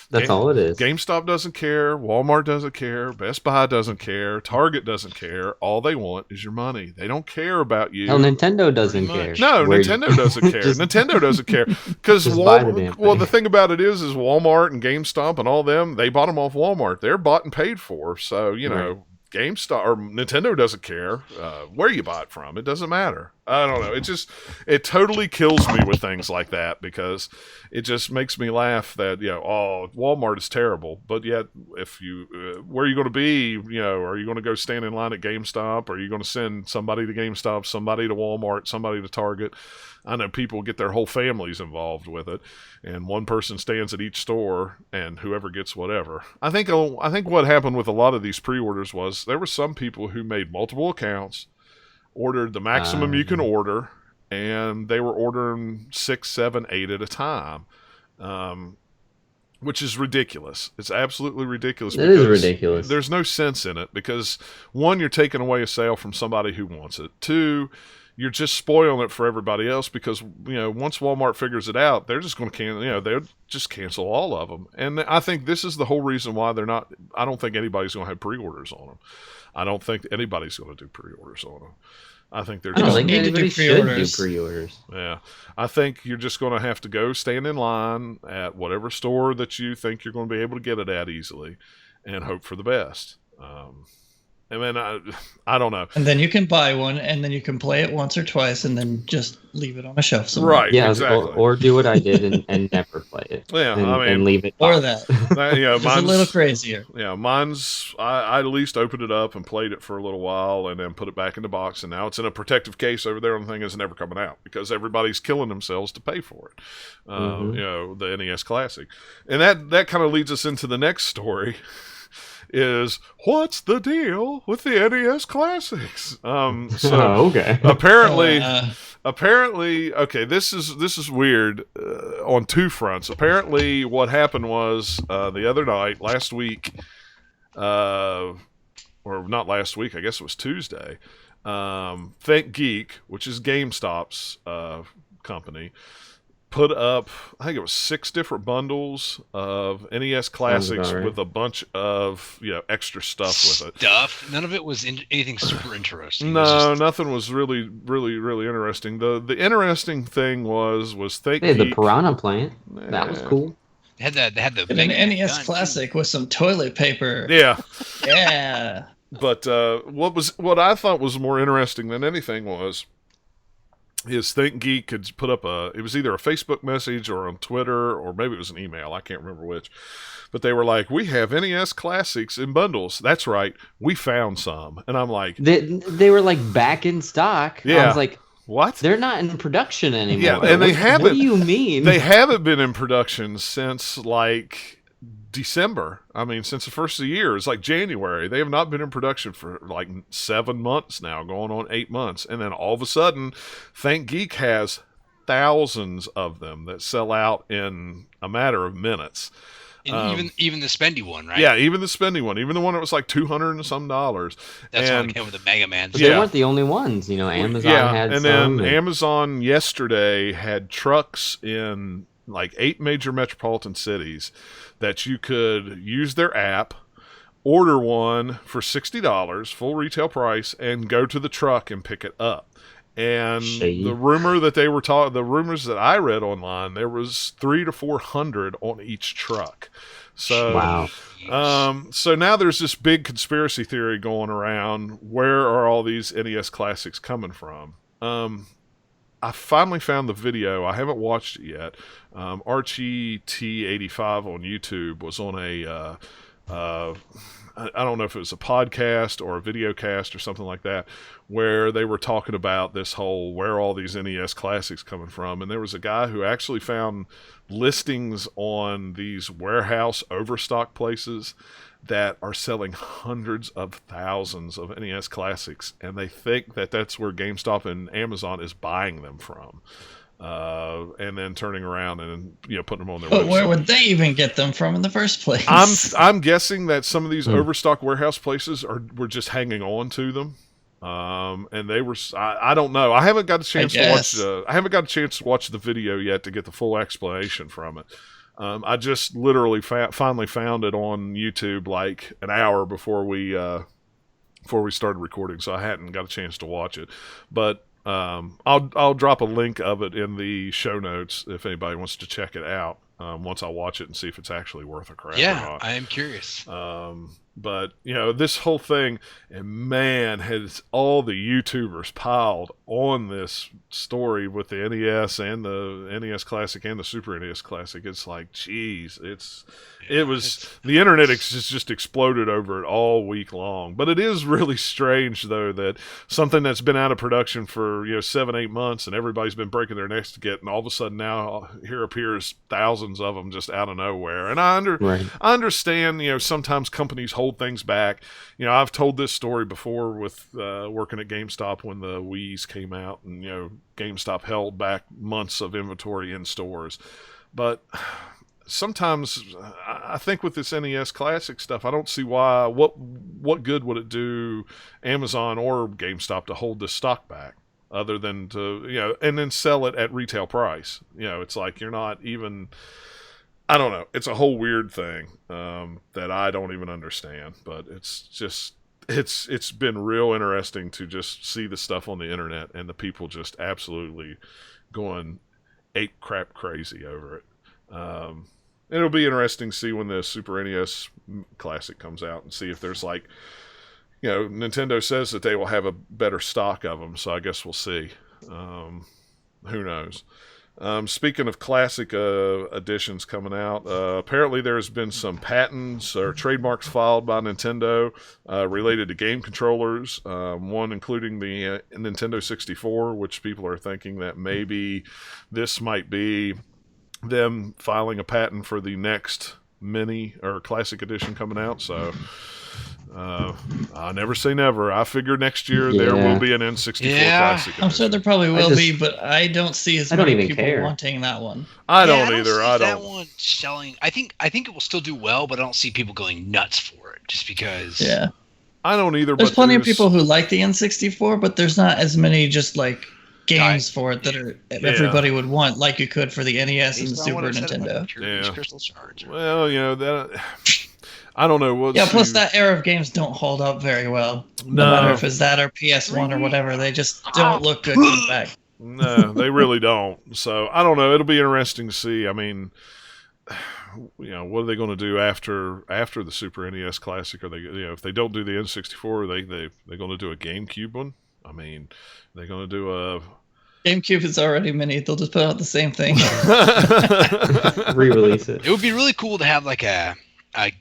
That's all it is. GameStop doesn't care. Walmart doesn't care. Best Buy doesn't care. Target doesn't care. All they want is your money. They don't care about you. Hell, Nintendo doesn't care. No, Nintendo doesn't care. Nintendo doesn't care. Because the thing about it is Walmart and GameStop and all them, they bought them off Walmart. They're bought and paid for. So, right. GameStop or Nintendo doesn't care where you buy it from. It doesn't matter. I don't know. It totally kills me with things like that because it just makes me laugh that, Walmart is terrible. But yet, if you, where are you going to be? Are you going to go stand in line at GameStop? Or are you going to send somebody to GameStop, somebody to Walmart, somebody to Target? I know people get their whole families involved with it, and one person stands at each store, and whoever gets whatever. I think what happened with a lot of these pre-orders was there were some people who made multiple accounts, ordered the maximum you can order, and they were ordering 6, 7, 8 at a time, which is ridiculous. It's absolutely ridiculous. It is ridiculous. There's no sense in it because, one, you're taking away a sale from somebody who wants it. Two, you're just spoiling it for everybody else because, once Walmart figures it out, they're just going to they'll just cancel all of them. And I think this is the whole reason why I don't think anybody's going to have pre-orders on them. I don't think anybody's going to do pre-orders on them. I think they're I don't just think anybody should do pre-orders. Yeah. I think you're just going to have to go stand in line at whatever store that you think you're going to be able to get it at easily and hope for the best. And then I don't know. And then you can buy one, and then you can play it once or twice, and then just leave it on a shelf somewhere. Right, Yeah, exactly. or do what I did and never play it. Yeah, and leave it. Or boxed. that. Just a little crazier. Yeah, mine's I at least opened it up and played it for a little while, and then put it back in the box, and now it's in a protective case over there, and the thing is never coming out because everybody's killing themselves to pay for it. The NES Classic, and that kind of leads us into the next story. Is what's the deal with the NES Classics? Okay. Apparently, okay. This is weird on two fronts. Apparently, what happened was the other night, last week, or not last week. I guess it was Tuesday. Think Geek, which is GameStop's company, put up, I think it was 6 different bundles of NES Classics with a bunch of extra stuff with it. None of it was anything super interesting. No, nothing was really interesting. The interesting thing was Think Geek. The Piranha Plant. That was cool. They had the an NES Classic with some toilet paper. Yeah. Yeah. But what I thought was more interesting than anything was his Think Geek had put up it was either a Facebook message or on Twitter, or maybe it was an email. I can't remember which. But they were like, we have NES Classics in bundles. That's right. We found some. And I'm like... They were like back in stock. Yeah. I was like, what? They're not in production anymore. Yeah, and they haven't... What do you mean? They haven't been in production since like December. I mean, since the first of the year. It's like January. They have not been in production for like 7 months now, going on 8 months. And then all of a sudden, Think Geek has thousands of them that sell out in a matter of minutes. Even the spendy one, right? Yeah, even the spendy one. Even the one that was like $200 and some. That's one that came with the Mega Man. But they weren't the only ones. Amazon had some. Then Amazon yesterday had trucks in like 8 major metropolitan cities that you could use their app, order one for $60, full retail price, and go to the truck and pick it up. And the rumor that they were the rumors that I read online, there was 300 to 400 on each truck. So, wow. So now there's this big conspiracy theory going around. Where are all these NES Classics coming from? I finally found the video. I haven't watched it yet. Archie T85 on YouTube was on I don't know if it was a podcast or a video cast or something like that, where they were talking about this whole where all these NES Classics coming from. And there was a guy who actually found listings on these warehouse overstock places that are selling hundreds of thousands of NES Classics, and they think that that's where GameStop and Amazon is buying them from, and then turning around and putting them on their website. But where would they even get them from in the first place? I'm guessing that some of these overstock warehouse places were just hanging on to them, and they were. I don't know. I haven't got a chance to watch. I haven't got a chance to watch the video yet to get the full explanation from it. I just literally finally found it on YouTube like an hour before we started recording, so I hadn't got a chance to watch it. But I'll drop a link of it in the show notes if anybody wants to check it out once I watch it and see if it's actually worth a crap or not. I am curious. But this whole thing, and man, has all the YouTubers piled on this story with the NES and the NES Classic and the Super NES Classic. It's like, geez, the internet just exploded over it all week long. But it is really strange though that something that's been out of production for 7-8 months and everybody's been breaking their necks to get, and all of a sudden now here appears thousands of them just out of nowhere. And I understand sometimes companies hold things back. I've told this story before with working at GameStop when the Wii's came out, and GameStop held back months of inventory in stores. But sometimes I think with this NES Classic stuff, I don't see why. What good would it do Amazon or GameStop to hold this stock back, other than to and then sell it at retail price? It's like you're not even. I don't know. It's a whole weird thing that I don't even understand. But it's been real interesting to just see the stuff on the internet and the people just absolutely going ape crap crazy over it. It'll be interesting to see when the Super NES Classic comes out and see if there's like Nintendo says that they will have a better stock of them, so I guess we'll see. Who knows? Speaking of classic editions coming out, apparently there has been some patents or trademarks filed by Nintendo related to game controllers, one including the Nintendo 64, which people are thinking that maybe this might be them filing a patent for the next mini or classic edition coming out. So I never say never. I figure next year there will be an N64 classic edition. I'm sure there probably will be, but I don't see as many people wanting that one. I don't either. I don't. That one selling. I think it will still do well, but I don't see people going nuts for it just because. Yeah. I don't either. There's plenty of people who like the N64, but there's not as many just like games for it that everybody would want, like you could for the NES and the Super Nintendo. Crystal Shards. Well, that. I don't know. Plus that era of games don't hold up very well. No matter if it's that or PS1 or whatever, they just don't look good coming back. No, they really don't. So I don't know. It'll be interesting to see. I mean, what are they going to do after the Super NES Classic? Are they, if they don't do the N64, are they going to do a GameCube one? I mean, they're going to do a GameCube is already mini. They'll just put out the same thing. Re-release it. It would be really cool to have like a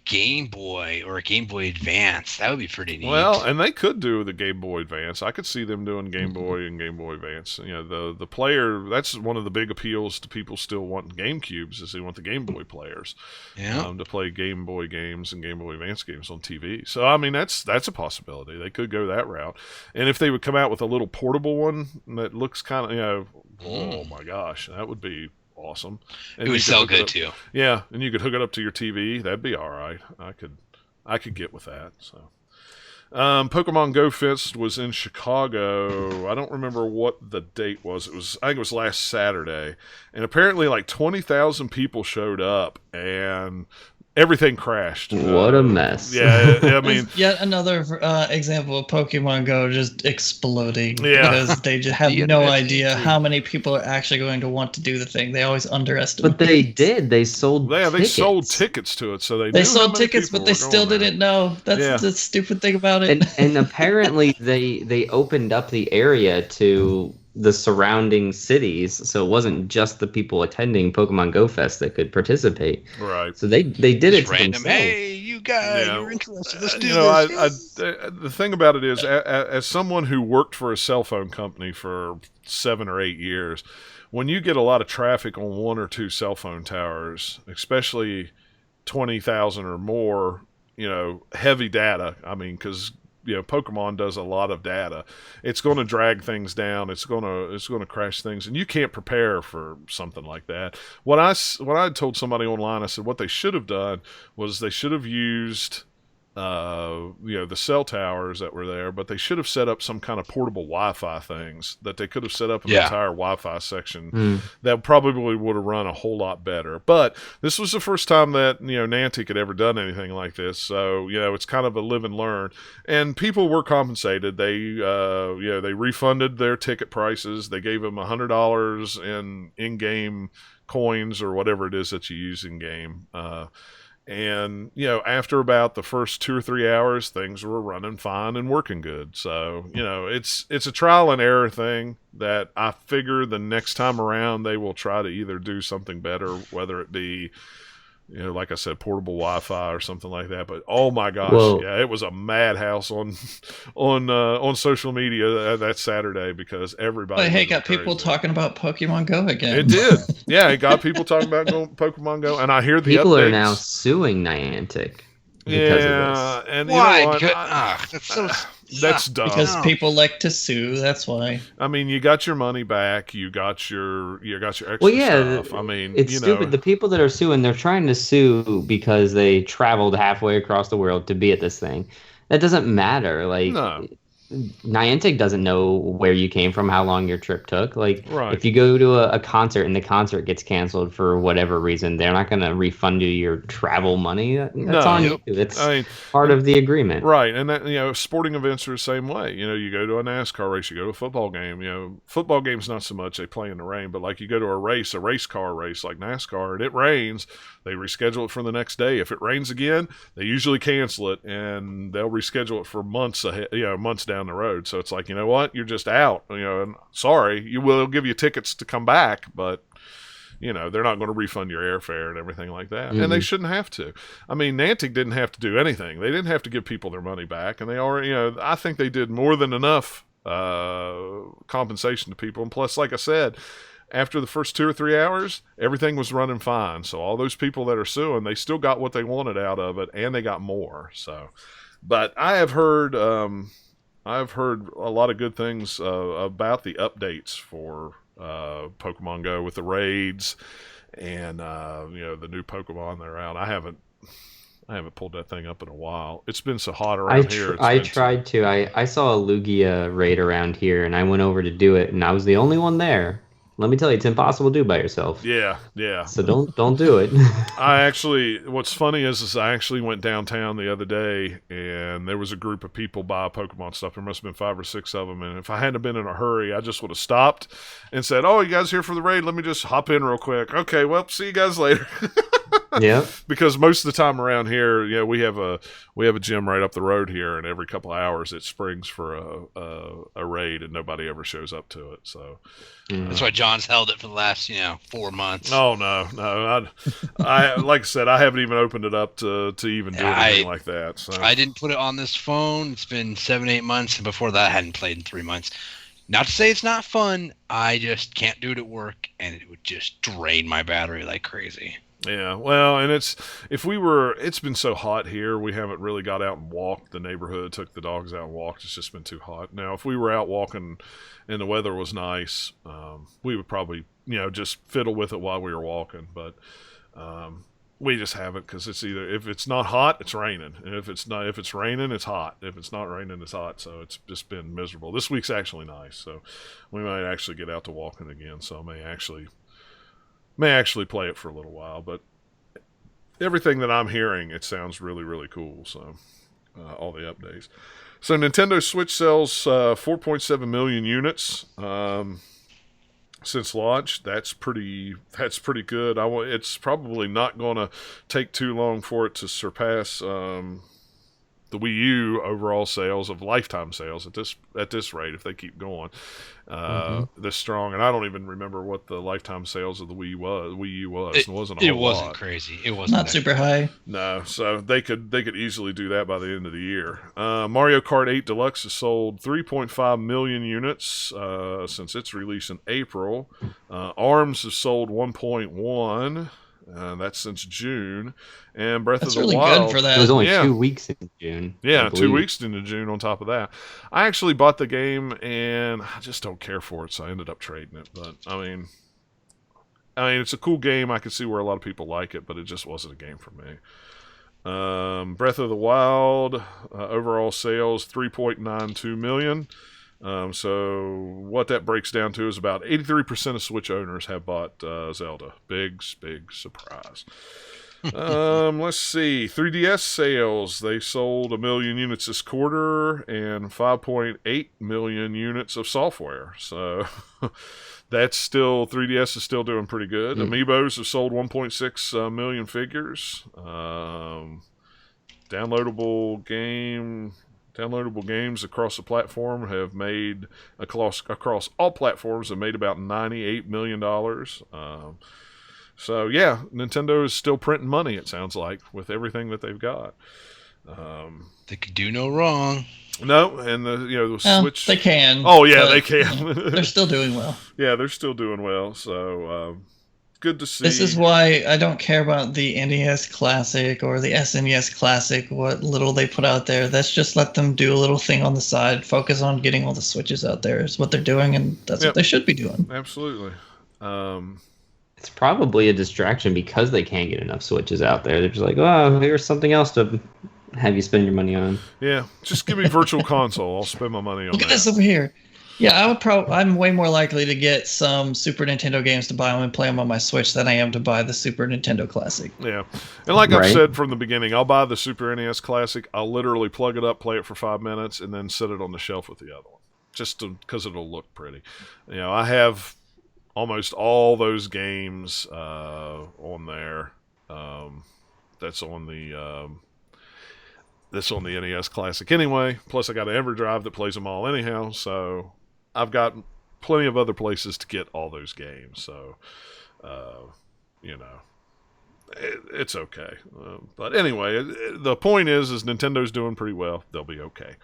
Game Boy or a Game Boy Advance. That would be pretty neat. Well, and they could do the Game Boy Advance. I could see them doing Game Boy and Game Boy Advance. The player, that's one of the big appeals to people still wanting GameCubes, is they want the Game Boy players to play Game Boy games and Game Boy Advance games on TV. So, I mean, that's a possibility. They could go that route. And if they would come out with a little portable one that looks kind of, oh my gosh, that would be awesome. And it would sell good too. Yeah, and you could hook it up to your TV. That'd be all right. I could get with that. So, Pokemon Go Fest was in Chicago. I don't remember what the date was. I think it was last Saturday, and apparently like 20,000 people showed up, and everything crashed. What a mess. Yeah, I mean, yet another example of Pokemon Go just exploding because they just have no idea how many people are actually going to want to do the thing. They always underestimate. But they did. They sold. Yeah, tickets. They sold tickets to it, so they sold tickets, but they still didn't know. That's the stupid thing about it. And apparently they opened up the area to the surrounding cities, so it wasn't just the people attending Pokemon Go Fest that could participate. Right. So they did it to random. themselves. Hey, you guys, you're interested? Let's do this. The thing about it is, as someone who worked for a cell phone company for 7 or 8 years, when you get a lot of traffic on 1 or 2 cell phone towers, especially 20,000 or more, heavy data. I mean, because Pokemon does a lot of data. It's going to drag things down. It's going to crash things, and you can't prepare for something like that. What I told somebody online, I said what they should have done was they should have used the cell towers that were there, but they should have set up some kind of portable Wi-Fi things that they could have set up an entire Wi-Fi section that probably would have run a whole lot better. But this was the first time that Niantic had ever done anything like this, so it's kind of a live and learn. And people were compensated. They they refunded their ticket prices. They gave them $100 in-game coins or whatever it is that you use in game. And, after about the first 2 or 3 hours, things were running fine and working good. So, it's a trial and error thing that I figure the next time around they will try to either do something better, whether it be, like I said, portable Wi-Fi or something like that. But oh my gosh, it was a madhouse on social media that Saturday because everybody. But hey, got people talking about Pokemon Go again. It did, yeah. It got people talking about Pokemon Go, and I hear the people updates. are now suing Niantic. Because of this. And why? That's so. That's dumb. Because people like to sue. That's why. I mean, you got your money back. You got your extra stuff. I mean, it's stupid. The people that are suing, they're trying to sue because they traveled halfway across the world to be at this thing. That doesn't matter. Like, no. Niantic doesn't know where you came from, how long your trip took. Like, Right. if you go to a concert and the concert gets canceled for whatever reason, they're not going to refund you your travel money. That's No. on Yep. you. It's I mean, part of the agreement. right, and that sporting events are the same way. You go to a NASCAR race, you go to a football game. Football games not so much; they play in the rain. But like you go to a race car race like NASCAR, and it rains, they reschedule it for the next day. If it rains again, they usually cancel it, and they'll reschedule it for months ahead, months down the road. So it's like, you know what, you're just out. And sorry, you will give you tickets to come back, but they're not going to refund your airfare and everything like that. Mm-hmm. And they shouldn't have to. I mean, Niantic didn't have to do anything. They didn't have to give people their money back. And they already, I think they did more than enough compensation to people. And plus, like I said, after the first 2 or 3 hours, everything was running fine. So all those people that are suing, they still got what they wanted out of it, and they got more. So, but I have heard, I've heard a lot of good things about the updates for Pokemon Go with the raids and the new Pokemon that are out. I haven't pulled that thing up in a while. It's been so hot around here. I tried to. I saw a Lugia raid around here, and I went over to do it, and I was the only one there. Let me tell you, it's impossible to do by yourself. Yeah. So don't do it. What's funny is I actually went downtown the other day, and there was a group of people buy Pokemon stuff. There must have been 5 or 6 of them, and if I hadn't been in a hurry, I just would have stopped and said, "Oh, you guys here for the raid? Let me just hop in real quick." Okay, well, see you guys later. Yeah. Because most of the time around here, we have a gym right up the road here, and every couple of hours it springs for a raid, and nobody ever shows up to it. So that's why John's held it for the last 4 months. Oh no! I like I said, I haven't even opened it up to even do anything like that. So. I didn't put it on this phone. It's been 7-8 months, and before that, I hadn't played in 3 months. Not to say it's not fun. I just can't do it at work, and it would just drain my battery like crazy. Yeah, well, and it's been so hot here, we haven't really got out and walked the neighborhood, took the dogs out and walked. It's just been too hot. Now, if we were out walking and the weather was nice, we would probably, just fiddle with it while we were walking. But we just haven't, because it's either, if it's not hot, it's raining, and if it's raining, it's hot. If it's not raining, it's hot. So it's just been miserable. This week's actually nice, so we might actually get out to walking again. So I may actually play it for a little while, but everything that I'm hearing, it sounds really, really cool. So all the updates. So Nintendo Switch sells 4.7 million units since launch. That's pretty good. It's probably not going to take too long for it to surpass the Wii U overall sales of lifetime sales at this rate, if they keep going this strong. And I don't even remember what the lifetime sales of the Wii U was. It wasn't a whole lot. It wasn't crazy. It wasn't not super high. No, so they could easily do that by the end of the year. Mario Kart 8 Deluxe has sold 3.5 million units since its release in April. ARMS has sold 1.1. That's since June. And Breath of the really Wild. Good for that. It was only 2 weeks in June. Yeah, 2 weeks into June on top of that. I actually bought the game, and I just don't care for it, so I ended up trading it. But, I mean, it's a cool game. I could see where a lot of people like it, but it just wasn't a game for me. Breath of the Wild, overall sales, 3.92 million. So what that breaks down to is about 83% of Switch owners have bought Zelda. Big surprise. Let's see. 3DS sales. They sold 1 million units this quarter and 5.8 million units of software. So that's still, 3DS is still doing pretty good. Amiibos have sold 1.6 million figures. Downloadable games across the platform have made across all platforms have made about $98 million. So yeah, Nintendo is still printing money, it sounds like, with everything that they've got. They could do no wrong. No, and the Switch. They can. Oh yeah, they can. They're still doing well. Yeah, they're still doing well. So good to see. This is why I don't care about the NES Classic or the SNES Classic, what little they put out there. Let's just let them do a little thing on the side. Focus on getting all the Switches out there is what they're doing, and that's what they should be doing. Absolutely. It's probably a distraction because they can't get enough Switches out there. They're just like, oh, here's something else to have you spend your money on. Yeah, just give me Virtual Console. I'll spend my money on Look at that. this over here. Yeah, I'm way more likely to get some Super Nintendo games to buy them and play them on my Switch than I am to buy the Super Nintendo Classic. Yeah, and like I've Right. said from the beginning, I'll buy the Super NES Classic. I'll literally plug it up, play it for 5 minutes, and then set it on the shelf with the other one, just because it'll look pretty. You know, I have almost all those games on there. That's on the NES Classic anyway. Plus, I got an EverDrive that plays them all anyhow. So I've got plenty of other places to get all those games. So, you know, it's okay. But anyway, the point is Nintendo's doing pretty well. They'll be okay.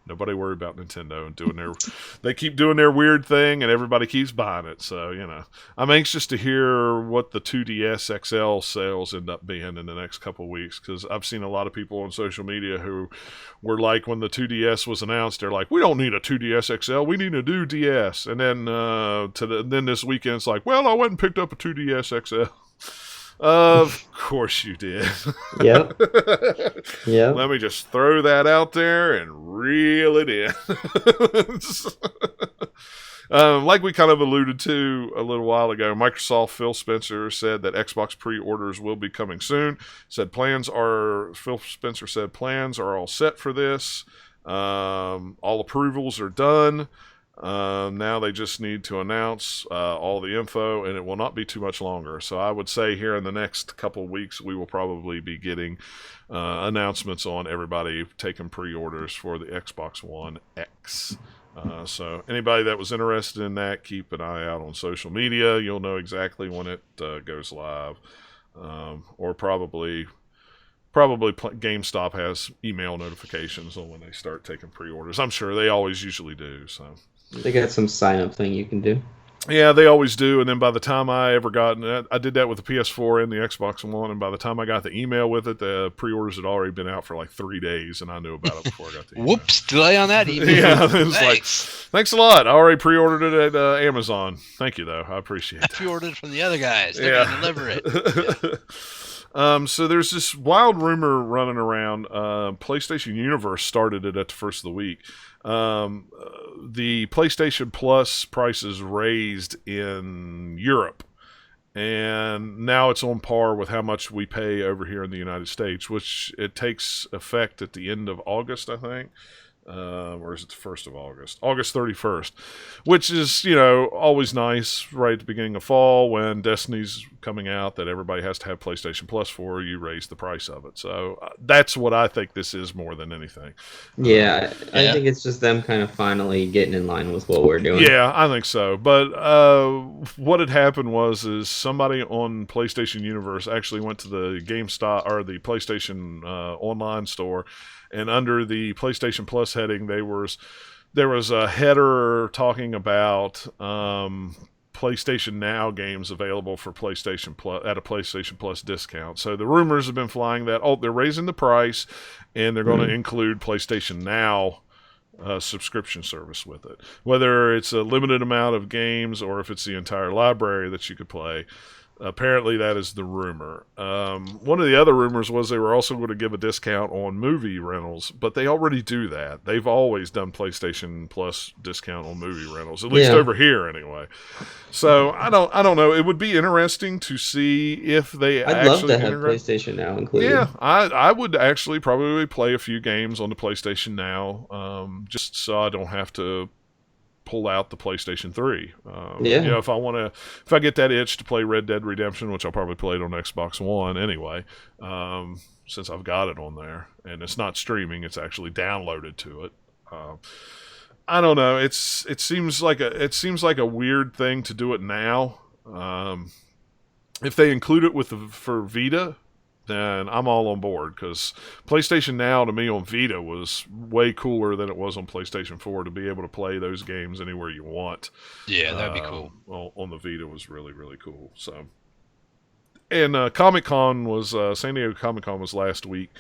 Nobody worry about Nintendo and they keep doing their weird thing and everybody keeps buying it. So, you know, I'm anxious to hear what the 2DS XL sales end up being in the next couple of weeks, because I've seen a lot of people on social media who were like, when the 2DS was announced, they're like, we don't need a 2DS XL, we need a new DS. And then then this weekend it's like, well, I went and picked up a 2DS XL. Of course you did. Yep. Yep. Let me just throw that out there and reel it in. Like we kind of alluded to a little while ago, Microsoft Phil Spencer said that Xbox pre-orders will be coming soon. Phil Spencer said plans are all set for this. All approvals are done. Now they just need to announce all the info, and it will not be too much longer. So I would say here in the next couple of weeks, we will probably be getting announcements on everybody taking pre-orders for the Xbox One X. So anybody that was interested in that, keep an eye out on social media. You'll know exactly when it goes live, or probably GameStop has email notifications on when they start taking pre-orders. I'm sure they always usually do. So They got some sign up thing you can do. yeah, they always do. And then by the time I did that with the PS4 and the Xbox One, and by the time I got the email with it, the pre-orders had already been out for like 3 days, and I knew about it before I got the email. Whoops, delay on that email. Yeah, it was like, Thanks. thanks a lot. I already pre-ordered it at Amazon. Thank you, though. I appreciate I that. pre-ordered from the other guys. They're going to deliver it. So there's this wild rumor running around. PlayStation Universe started it at the first of the week. The PlayStation Plus prices raised in Europe, and now it's on par with how much we pay over here in the United States, which it takes effect at the end of August, I think. Or is it the 1st of August? August 31st, which is, always nice right at the beginning of fall when Destiny's coming out that everybody has to have PlayStation Plus for. You raise the price of it. So that's what I think this is more than anything. Yeah, I think it's just them kind of finally getting in line with what we're doing. Yeah, I think so. But what had happened is somebody on PlayStation Universe actually went to the GameStop or the PlayStation online store, and under the PlayStation Plus heading, there was a header talking about PlayStation Now games available for PlayStation Plus at a PlayStation Plus discount. So the rumors have been flying that they're raising the price and they're going to include PlayStation Now subscription service with it. Whether it's a limited amount of games or if it's the entire library that you could play. Apparently that is the rumor. One of the other rumors was they were also going to give a discount on movie rentals, but they already do that. They've always done PlayStation Plus discount on movie rentals, at least over here anyway. So I don't know. It would be interesting to see if they I'd love to have PlayStation Now included. Yeah, I would actually probably play a few games on the PlayStation Now, just so I don't have to pull out the PlayStation 3. If I get that itch to play Red Dead Redemption, which I'll probably play it on Xbox One anyway, since I've got it on there, and it's not streaming, it's actually downloaded to it. I don't know. It seems like a weird thing to do it now. If they include it for Vita, then I'm all on board, because PlayStation Now to me on Vita was way cooler than it was on PlayStation 4 to be able to play those games anywhere you want. Yeah, that'd be cool. On the Vita was really, really cool. So, and Comic-Con was San Diego Comic-Con was last week,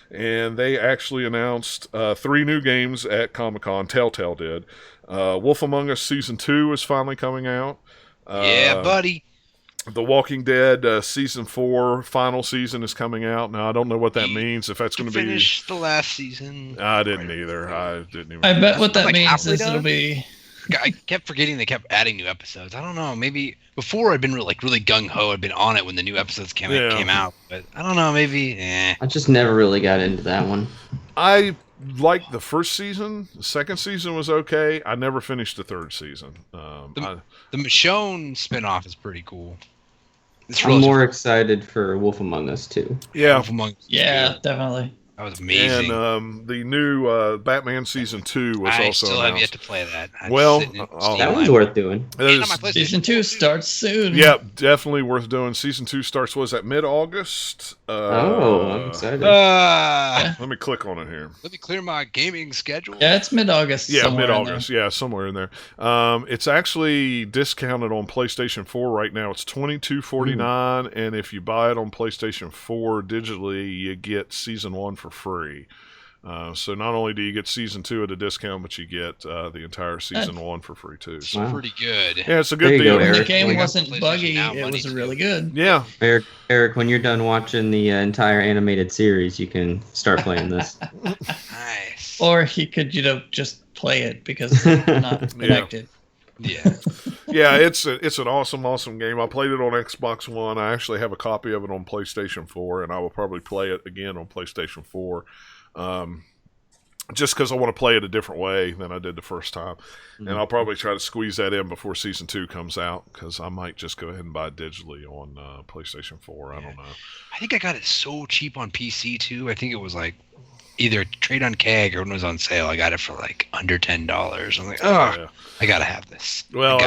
and they actually announced 3 new games at Comic-Con. Telltale did. Wolf Among Us Season 2 is finally coming out. Yeah, buddy. The Walking Dead season 4 final season is coming out now. I don't know what that means. If that's going to be finish the last season. I didn't either. I didn't even. I bet what that like means is done? it'll be. I kept forgetting they kept adding new episodes. I don't know. Maybe before I'd been really gung ho. I'd been on it when the new episodes came out. But I don't know. Maybe. I just never really got into that one. I liked the first season. The second season was okay. I never finished the third season. The Michonne spinoff is pretty cool. I'm more excited for Wolf Among Us 2. Yeah. Wolf Among Us 2. Yeah, definitely. That was amazing. And the new Batman season 2 was also I still announced. have yet to play that. That one's worth doing. Season 2 starts soon. Yeah, definitely worth doing. Season 2 starts, was that mid-August? I'm excited. Let me click on it here. Let me clear my gaming schedule. Yeah, it's mid-August. Yeah, mid-August. Yeah, somewhere in there. It's actually discounted on PlayStation 4 right now. It's $22.49, and if you buy it on PlayStation 4 digitally, you get Season 1 for free. So not only do you get Season 2 at a discount, but you get the entire Season 1 for free, too. So. It's pretty good. Yeah, it's a good deal. Go, When the game wasn't buggy, it was really good. Yeah. Eric, when you're done watching the entire animated series, you can start playing this. Nice. Or he could, just play it because it's not connected. Yeah. Yeah, it's an awesome game. I played it on Xbox One. I actually have a copy of it on PlayStation 4, and I will probably play it again on PlayStation 4. Just because I want to play it a different way than I did the first time. And I'll probably try to squeeze that in before Season 2 comes out, because I might just go ahead and buy it digitally on PlayStation 4. I don't know. I think I got it so cheap on PC, too. I think it was like either trade on keg or when it was on sale. I got it for like under $10. I'm like, I gotta have this. Well,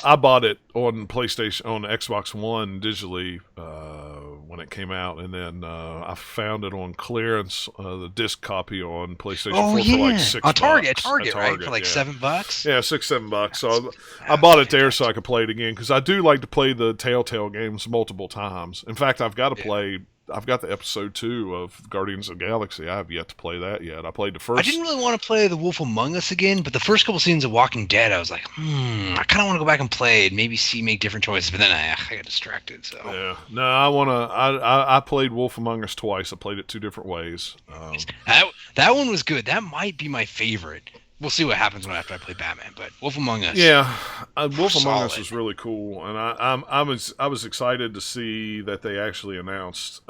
I bought it on PlayStation, on Xbox One digitally when it came out, and then I found it on clearance, the disc copy on PlayStation 4 for like $6. On Target, right? For like $7. Yeah, $6-7. So I bought it there so I could play it again, because I do like to play the Telltale games multiple times. In fact, I've got the episode 2 of Guardians of the Galaxy. I have yet to play that yet. I played the first. I didn't really want to play The Wolf Among Us again, but the first couple scenes of Walking Dead, I was like, I kind of want to go back and play it, maybe make different choices, but then I got distracted. So yeah, no, I played Wolf Among Us twice. I played it 2 different ways. That one was good. That might be my favorite. We'll see what happens after I play Batman, but Wolf Among Us. Yeah, Wolf Among Us is really cool, and I was excited to see that they actually announced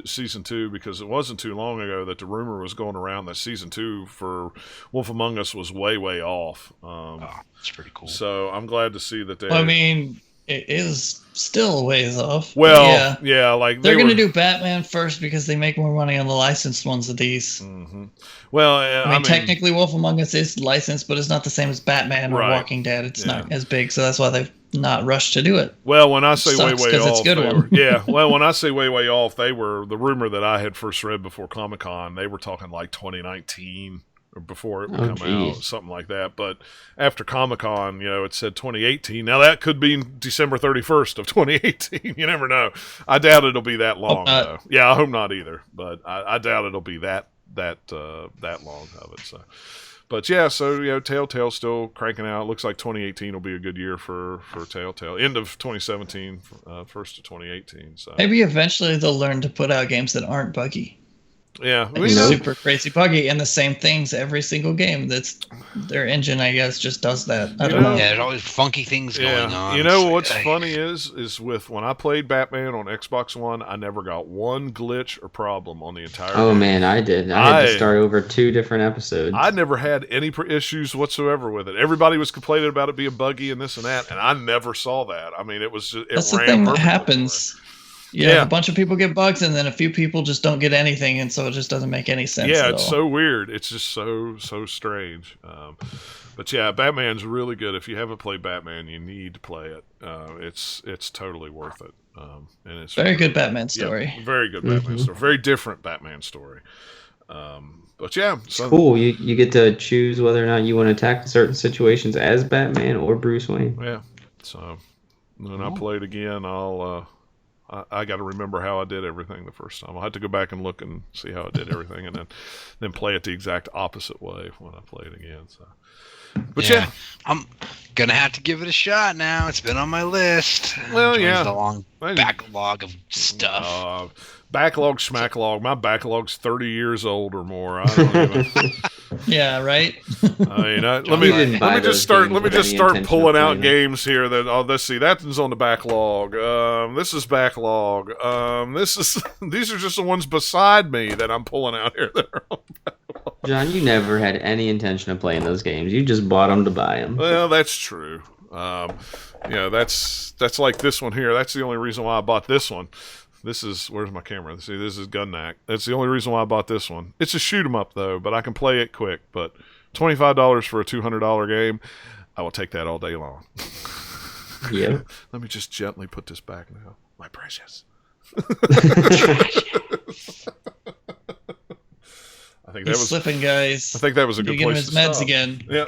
Season 2, because it wasn't too long ago that the rumor was going around that Season 2 for Wolf Among Us was way off. That's pretty cool. So I'm glad to see that they. I mean, it is still a ways off. Well, yeah, like they're going to do Batman first because they make more money on the licensed ones of these. Mm-hmm. Well, I mean, technically, Wolf Among Us is licensed, but it's not the same as Batman or Walking Dead. It's not as big, so that's why they've not rushed to do it. Well, when I say way off, it's a good one. Well, when I say way off, they were the rumor that I had first read before Comic-Con. They were talking like 2019. Or before it would come out, something like that. But after Comic-Con, it said 2018. Now that could be December 31st of 2018. You never know. I doubt it'll be that long, though. Yeah, I hope not either. But I doubt it'll be that long of it. So, but yeah, so Telltale's still cranking out. Looks like 2018 will be a good year for Telltale. End of 2017, first of 2018. So maybe eventually they'll learn to put out games that aren't buggy. Yeah, super crazy buggy, and the same things every single game. That's their engine, I guess, just does that. I don't know. Yeah, there's always funky things going on. You know what's funny is with when I played Batman on Xbox One, I never got one glitch or problem on the entire game. Man, I did. I had to start over 2 different episodes. I never had any issues whatsoever with it. Everybody was complaining about it being buggy and this and that, and I never saw that. I mean, it was just that's the thing that happens. Yeah, a bunch of people get bugs, and then a few people just don't get anything, and so it just doesn't make any sense. Yeah, it's so weird. It's just so strange. But yeah, Batman's really good. If you haven't played Batman, you need to play it. It's totally worth it. And it's very good Batman story. Yeah, very good Batman story. Very different Batman story. But yeah, it's cool. You get to choose whether or not you want to tackle certain situations as Batman or Bruce Wayne. Yeah. So when I play it again, I got to remember how I did everything the first time. I'll have to go back and look and see how I did everything, and then play it the exact opposite way when I play it again. So, But yeah. I'm gonna have to give it a shot now. It's been on my list. Well, Joins yeah. the long backlog of stuff. Backlog, schmacklog. My backlog's 30 years old or more. I don't even. Yeah, right. Let me just start pulling out games here. That let's see. That's on the backlog. This is backlog. These are just the ones beside me that I'm pulling out here that are on backlog. John, you never had any intention of playing those games. You just bought them to buy them. Well, that's true. That's like this one here. That's the only reason why I bought this one. This is, where's my camera? See, this is Gunnack. That's the only reason why I bought this one. It's a shoot 'em up though, but I can play it quick. But $25 for a $200 game, I will take that all day long. Yeah. Let me just gently put this back now, my precious. I think He's slipping, guys. I think that was a good place to stop. You're getting his meds again. Yeah.